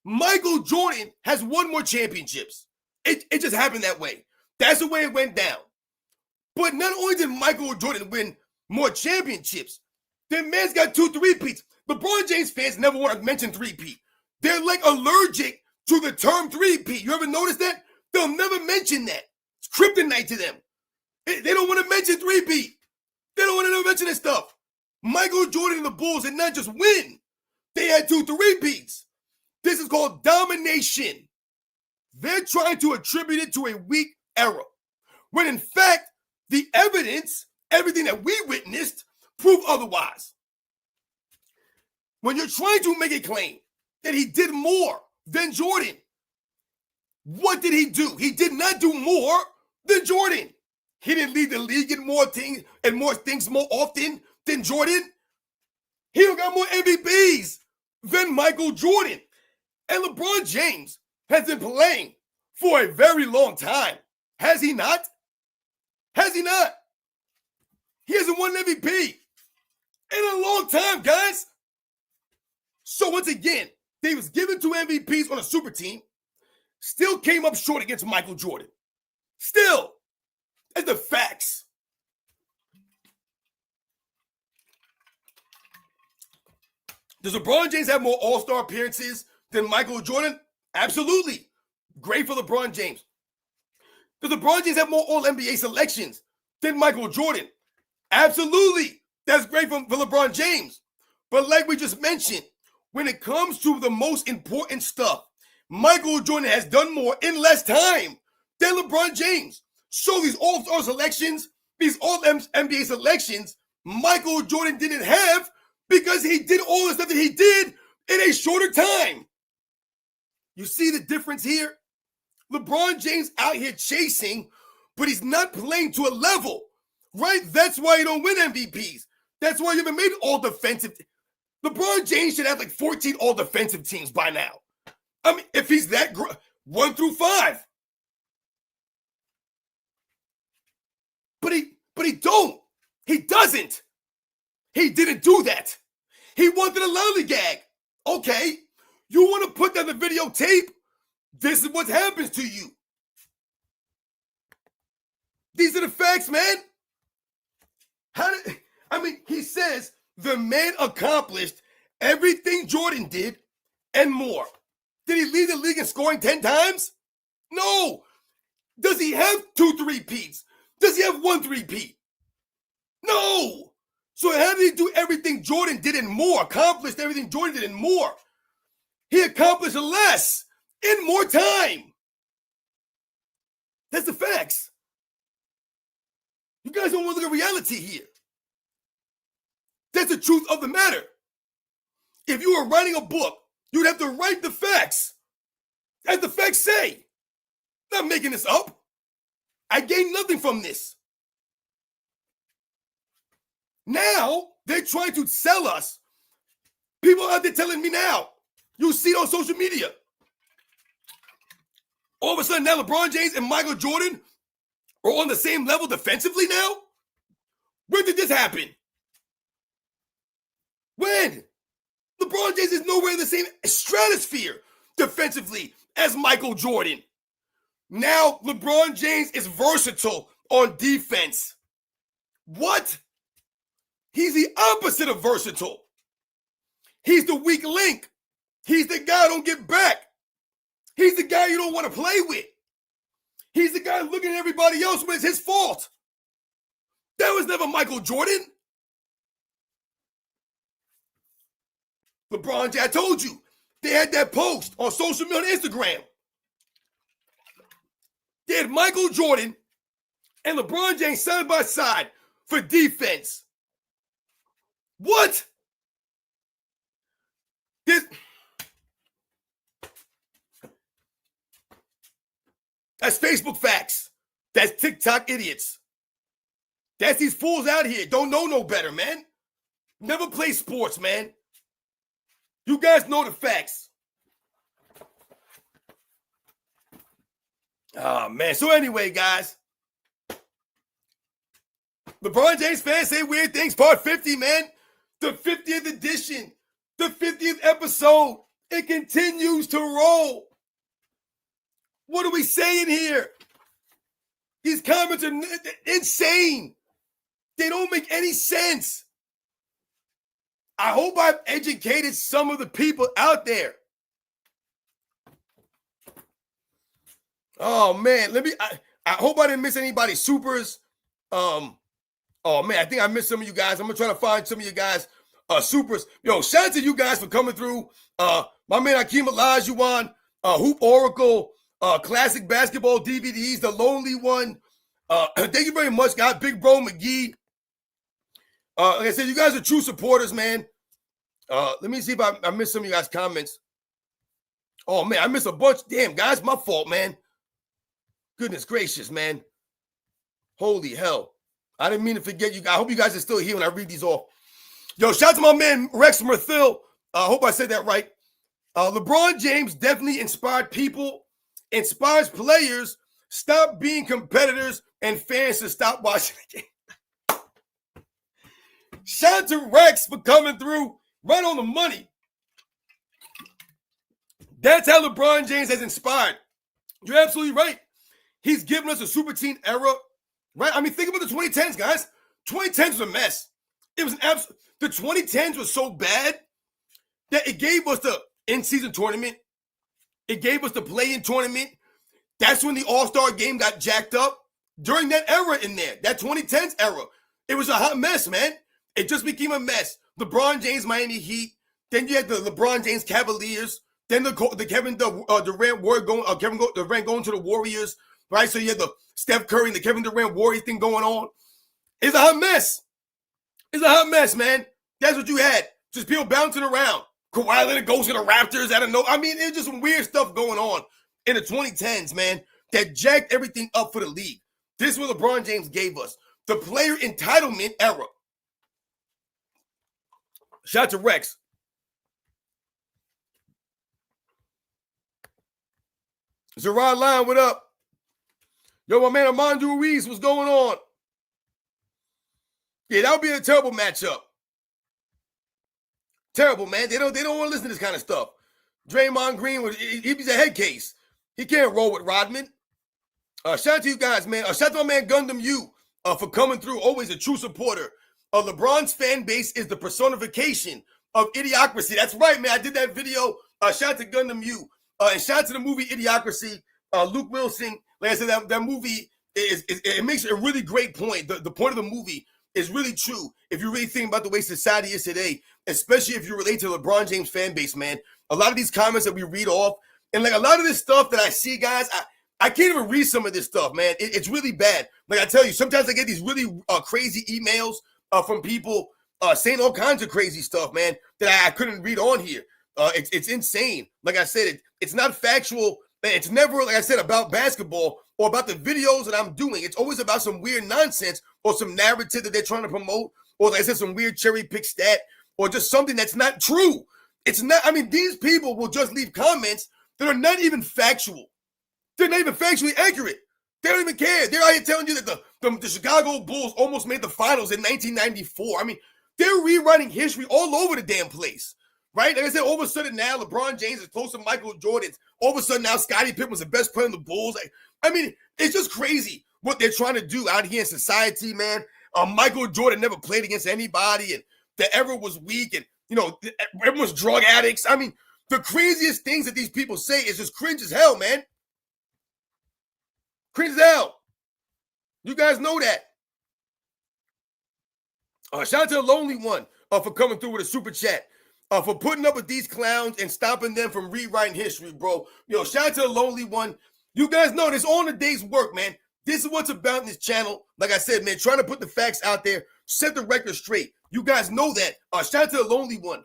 Michael Jordan has won more championships. It just happened that way. That's the way it went down. But not only did Michael Jordan win more championships, the man's got 2 3-peats. LeBron James fans never want to mention 3-peat. They're like allergic to the term 3-peat. You ever notice that? They'll never mention that. It's kryptonite to them. They don't want to mention 3-peat. They don't want to mention this stuff. Michael Jordan and the Bulls did not just win. They had 2 3-peats. This is called domination. They're trying to attribute it to a weak era. When in fact, the evidence, everything that we witnessed, prove otherwise. When you're trying to make a claim that he did more than Jordan, what did he do? He did not do more than Jordan. He didn't lead the league in more things more often than Jordan. He got more MVPs than Michael Jordan. And LeBron James has been playing for a very long time. Has he not? Has he not? He hasn't won an MVP in a long time, guys. So once again, they was given 2 MVPs on a super team, still came up short against Michael Jordan. Still. That's the facts. Does LeBron James have more all-star appearances than Michael Jordan? Absolutely. Great for LeBron James. Does LeBron James have more all-NBA selections than Michael Jordan? Absolutely. That's great for LeBron James. But like we just mentioned, when it comes to the most important stuff, Michael Jordan has done more in less time than LeBron James. So these all-star selections, these all-NBA selections, Michael Jordan didn't have because he did all the stuff that he did in a shorter time. You see the difference here? LeBron James out here chasing, but he's not playing to a level, right? That's why you don't win MVPs. That's why you haven't made all-defensive. LeBron James should have like 14 all-defensive teams by now. I mean, if he's that 1 through 5. But he don't. He doesn't. He didn't do that. He wanted a lollygag. Okay, you want to put down the videotape? This is what happens to you. These are the facts, man. says the man accomplished everything Jordan did and more. Did he lead the league in scoring 10 times? No. Does he have 2 3-peats? Does he have 1 3-peat? No. So how did he do everything Jordan did and more? Accomplished everything Jordan did and more. He accomplished less in more time. That's the facts. You guys don't want to look at reality here. That's the truth of the matter. If you were writing a book, you'd have to write the facts. As the facts say. I'm not making this up. I gained nothing from this. Now, they're trying to sell us. People out there telling me now. You see it on social media. All of a sudden, now LeBron James and Michael Jordan are on the same level defensively now? When did this happen? When? LeBron James is nowhere in the same stratosphere defensively as Michael Jordan. Now, LeBron James is versatile on defense. What? He's the opposite of versatile. He's the weak link. He's the guy who don't get back. He's the guy you don't want to play with. He's the guy looking at everybody else when it's his fault. That was never Michael Jordan. LeBron James, I told you, they had that post on social media on Instagram. They had Michael Jordan and LeBron James side by side for defense. What? That's Facebook facts. That's TikTok idiots. That's these fools out here. Don't know no better, man. Never play sports, man. You guys know the facts. Oh, man. So anyway, guys. LeBron James fans say weird things. Part 50, man. The 50th edition. The 50th episode. It continues to roll. What are we saying here? These comments are insane. They don't make any sense. I hope I've educated some of the people out there. Oh, man. I hope I didn't miss anybody's supers. Oh, man. I think I missed some of you guys. I'm going to try to find some of you guys supers. Yo, shout out to you guys for coming through. My man Akeem Olajuwon, Hoop Oracle, classic basketball DVDs, The Lonely One. Thank you very much, guys. Big Bro McGee. Like I said, you guys are true supporters, man. Let me see if I missed some of you guys' comments. Oh, man, I missed a bunch. Damn, guys, my fault, man. Goodness gracious, man. Holy hell. I didn't mean to forget you guys. I hope you guys are still here when I read these off. Yo, shout out to my man Rex Merthil. I hope I said that right. LeBron James definitely inspired people, inspires players, stop being competitors, and fans to stop watching the game. Shout out to Rex for coming through right on the money. That's how LeBron James has inspired. You're absolutely right. He's given us a super team era, right? I mean, think about the 2010s, guys. 2010s was a mess. It was an absolute. The 2010s was so bad that it gave us the in-season tournament. It gave us the play-in tournament. That's when the All-Star game got jacked up. During that era in there, that 2010s era, it was a hot mess, man. It just became a mess. LeBron James, Miami Heat. Then you had the LeBron James Cavaliers. Then the Kevin Durant Durant going to the Warriors, right? So you had the Steph Curry and the Kevin Durant Warriors thing going on. It's a hot mess. It's a hot mess, man. That's what you had. Just people bouncing around. Kawhi Leonard goes to the Raptors. I don't know. I mean, there's just some weird stuff going on in the 2010s, man, that jacked everything up for the league. This is what LeBron James gave us. The player entitlement era. Shout out to Rex. Gerard Line, what up? Yo, my man Armando Ruiz, what's going on? Yeah, that would be a terrible matchup. Terrible, man. They don't want to listen to this kind of stuff. Draymond Green, he's a head case. He can't roll with Rodman. Shout out to you guys, man. Shout out to my man Gundam U for coming through. Always a true supporter LeBron's fan base is the personification of idiocracy. That's right, man. I did that video. Shout out to Gundam U. And shout out to the movie Idiocracy. Luke Wilson, like I said, that movie it makes a really great point. The point of the movie is really true if you really think about the way society is today, especially if you relate to LeBron James fan base, man. A lot of these comments that we read off, and like a lot of this stuff that I see, guys, I can't even read some of this stuff, man. It's really bad. Like I tell you, sometimes I get these really crazy emails from people saying all kinds of crazy stuff, man, that I couldn't read on here. It's insane. Like I said, it's not factual. It's never, like I said, about basketball or about the videos that I'm doing. It's always about some weird nonsense or some narrative that they're trying to promote, or like I said, some weird cherry pick stat, or just something that's not true. It's not, I mean, these people will just leave comments that are not even factual. They're not even factually accurate. They don't even care. They're out here telling you that the Chicago Bulls almost made the finals in 1994. I mean, they're rewriting history all over the damn place, right? Like I said, all of a sudden now LeBron James is close to Michael Jordan. All of a sudden now Scottie Pippen was the best player in the Bulls. I mean, it's just crazy what they're trying to do out here in society, man. Michael Jordan never played against anybody, and the era was weak, and everyone was drug addicts. I mean, the craziest things that these people say is just cringe as hell, man. Cringe as hell. You guys know that. Shout out to the Lonely One for coming through with a super chat. For putting up with these clowns and stopping them from rewriting history, bro. Shout out to the Lonely One. You guys know this all in a day's work, man. This is what's about in this channel. Like I said, man, trying to put the facts out there, set the record straight. You guys know that. Shout out to the Lonely One.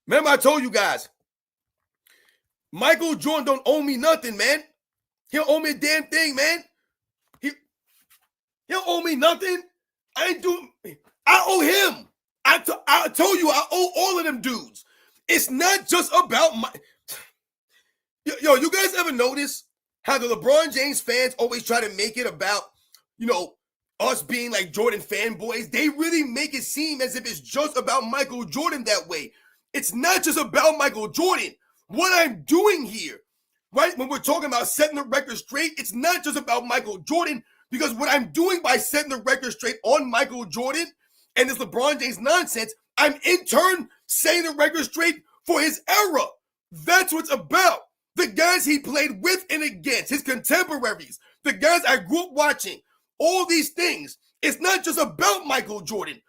Remember I told you guys, Michael Jordan don't owe me nothing, man. He don't owe me a damn thing, man. He don't owe me nothing. I owe him. I told you I owe all of them dudes. It's not just about my... Yo, you guys ever notice how the LeBron James fans always try to make it about, us being like Jordan fanboys? They really make it seem as if it's just about Michael Jordan that way. It's not just about Michael Jordan. What I'm doing here, right, when we're talking about setting the record straight, it's not just about Michael Jordan, because what I'm doing by setting the record straight on Michael Jordan and this LeBron James nonsense, I'm in turn setting the record straight for his era. That's what it's about. The guys he played with and against, his contemporaries, the guys I grew up watching, all these things. It's not just about Michael Jordan.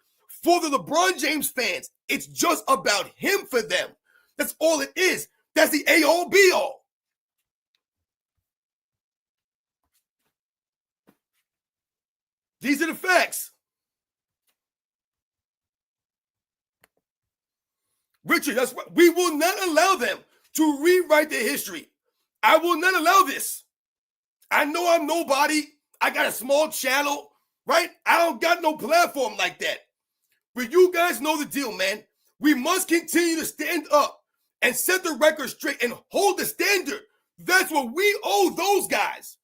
For the LeBron James fans, it's just about him for them. That's all it is. That's the A-all, B-all. These are the facts. Richard, that's what we will not allow them to rewrite their history. I will not allow this. I know I'm nobody. I got a small channel, right? I don't got no platform like that. But you guys know the deal, man. We must continue to stand up and set the record straight and hold the standard. That's what we owe those guys.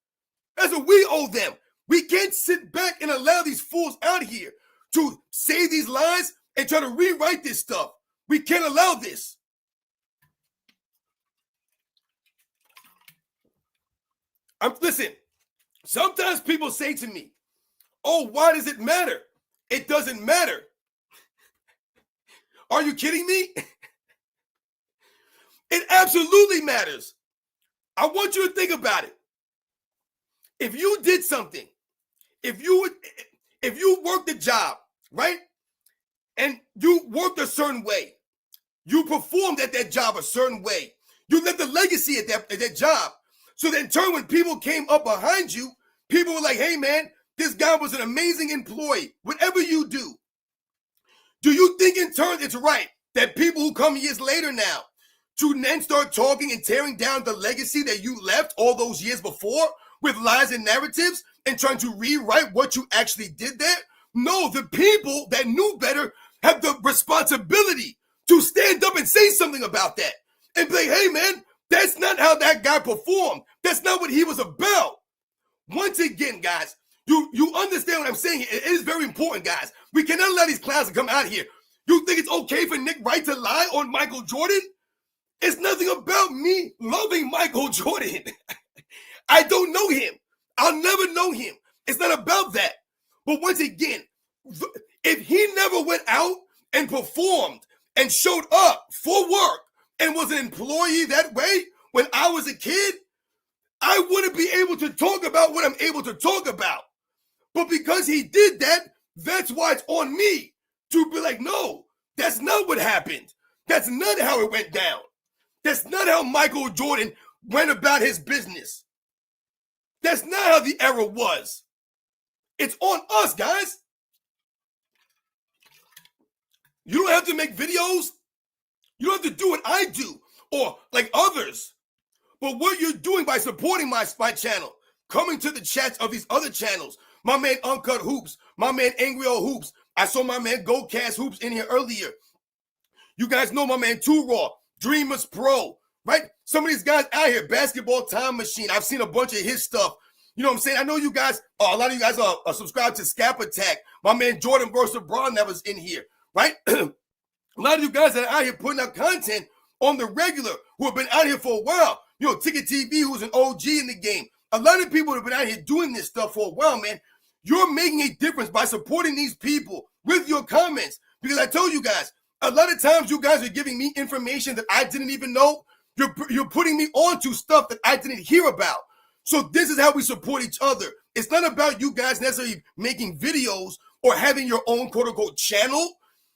That's what we owe them. We can't sit back and allow these fools out here to say these lies and try to rewrite this stuff. We can't allow this. Listen, sometimes people say to me, oh, why does it matter? It doesn't matter. Are you kidding me? It absolutely matters. I want you to think about it. If you did something, if you worked a job, right? And you worked a certain way, you performed at that job a certain way, you left a legacy at that job. So that in turn, when people came up behind you, people were like, hey man, this guy was an amazing employee. Whatever you do you think in turn it's right that people who come years later now to then start talking and tearing down the legacy that you left all those years before with lies and narratives and trying to rewrite what you actually did there? No, the people that knew better have the responsibility to stand up and say something about that and be like, hey man, that's not how that guy performed. That's not what he was about. Once again, guys, you understand what I'm saying here. It is very important, guys. We cannot let these clowns come out here. You think it's okay for Nick Wright to lie on Michael Jordan? It's nothing about me loving Michael Jordan. I don't know him. I'll never know him. It's not about that. But once again, if he never went out and performed and showed up for work and was an employee that way when I was a kid, I wouldn't be able to talk about what I'm able to talk about. But because he did that, that's why it's on me to be like, no, that's not what happened. That's not how it went down. That's not how Michael Jordan went about his business. That's not how the era was. It's on us, guys. You don't have to make videos. You don't have to do what I do or like others. But what you're doing by supporting my channel, coming to the chats of these other channels, my man Uncut Hoops, my man Angry Old Hoops. I saw my man Goldcast Hoops in here earlier. You guys know my man Too Raw, Dreamers Pro, right? Some of these guys out here, Basketball Time Machine. I've seen a bunch of his stuff. You know what I'm saying? I know you guys, a lot of you guys are subscribed to Scap Attack. My man Jordan versus Braun that was in here, right? A lot of you guys that are out here putting out content on the regular who have been out here for a while. You know, Ticket TV, who's an OG in the game. A lot of people have been out here doing this stuff for a while, man. You're making a difference by supporting these people with your comments. Because I told you guys, a lot of times you guys are giving me information that I didn't even know. You're putting me onto stuff that I didn't hear about. So this is how we support each other. It's not about you guys necessarily making videos or having your own quote-unquote channel.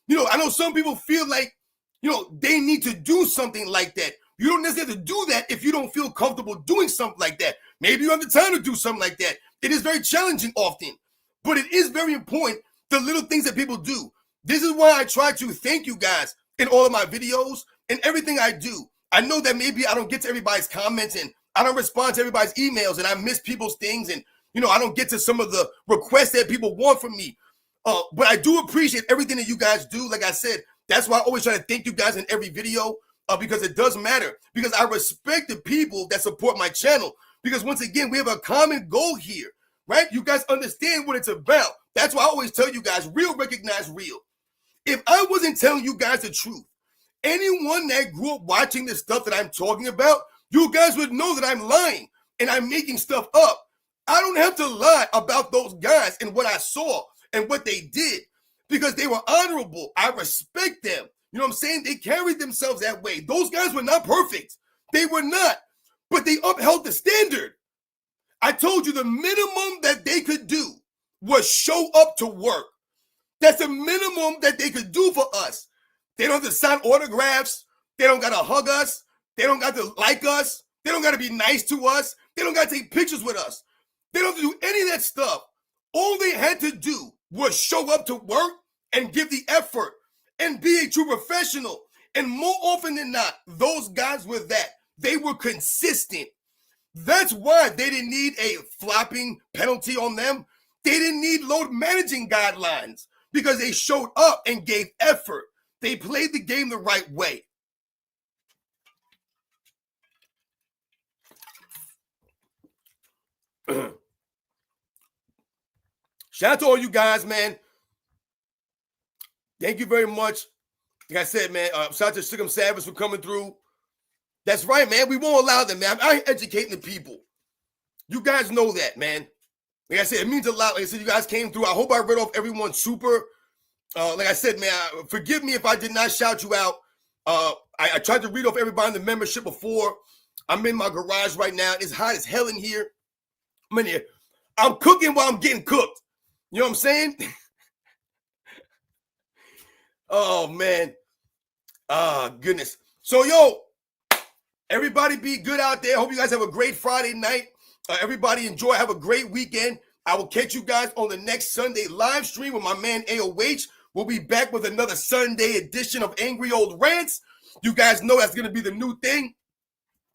You know, I know some people feel like, you know, they need to do something like that. You don't necessarily have to do that if you don't feel comfortable doing something like that. Maybe you have the time to do something like that. It is very challenging often, but it is very important, the little things that people do. This is why I try to thank you guys in all of my videos and everything I do. I know that maybe I don't get to everybody's comments and I don't respond to everybody's emails and I miss people's things and, you know, I don't get to some of the requests that people want from me. But I do appreciate everything that you guys do. Like I said, that's why I always try to thank you guys in every video because it does matter. Because I respect the people that support my channel. Because once again, we have a common goal here, right? You guys understand what it's about. That's why I always tell you guys, real recognize real. If I wasn't telling you guys the truth, anyone that grew up watching the stuff that I'm talking about, you guys would know that I'm lying and I'm making stuff up. I don't have to lie about those guys and what I saw and what they did because they were honorable. I respect them. You know what I'm saying? They carried themselves that way. Those guys were not perfect. They were not, but they upheld the standard. I told you the minimum that they could do was show up to work. That's the minimum that they could do for us. They don't have to sign autographs. They don't got to hug us. They don't got to like us. They don't got to be nice to us. They don't got to take pictures with us. They don't have to do any of that stuff. All they had to do was show up to work and give the effort and be a true professional. And more often than not, those guys were that. They were consistent. That's why they didn't need a flopping penalty on them. They didn't need load managing guidelines because they showed up and gave effort. They played the game the right way. Shout out to all you guys, man. Thank you very much. Like I said, man, shout out to Shigum Savage for coming through. That's right, man. We won't allow them, man. I'm educating the people. You guys know that, man. Like I said, it means a lot. Like I said, you guys came through. I hope I read off everyone's super. Like I said, man, forgive me if I did not shout you out. I tried to read off everybody in the membership before. I'm in my garage right now. It's hot as hell in here. I'm in here. I'm cooking while I'm getting cooked. You know what I'm saying? Oh, man. Goodness. So, yo, everybody be good out there. Hope you guys have a great Friday night. Everybody enjoy. Have a great weekend. I will catch you guys on the next Sunday live stream with my man AOH. We'll be back with another Sunday edition of Angry Old Rants. You guys know that's going to be the new thing.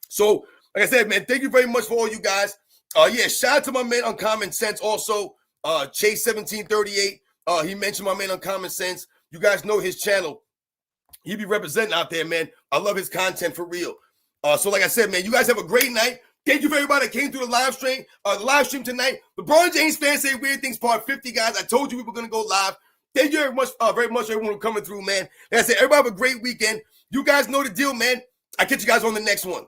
So, like I said, man, thank you very much for all you guys. Yeah, shout out to my man Uncommon Sense also. Chase 1738. He mentioned my man Uncommon Sense. You guys know his channel. He be representing out there, man. I love his content for real. So like I said, man, you guys have a great night. Thank you for everybody that came through the live stream tonight. LeBron James Fans Say Weird Things Part 50, guys. I told you we were going to go live. Thank you very much everyone for coming through, man. Like I said, everybody have a great weekend. You guys know the deal, man. I'll catch you guys on the next one.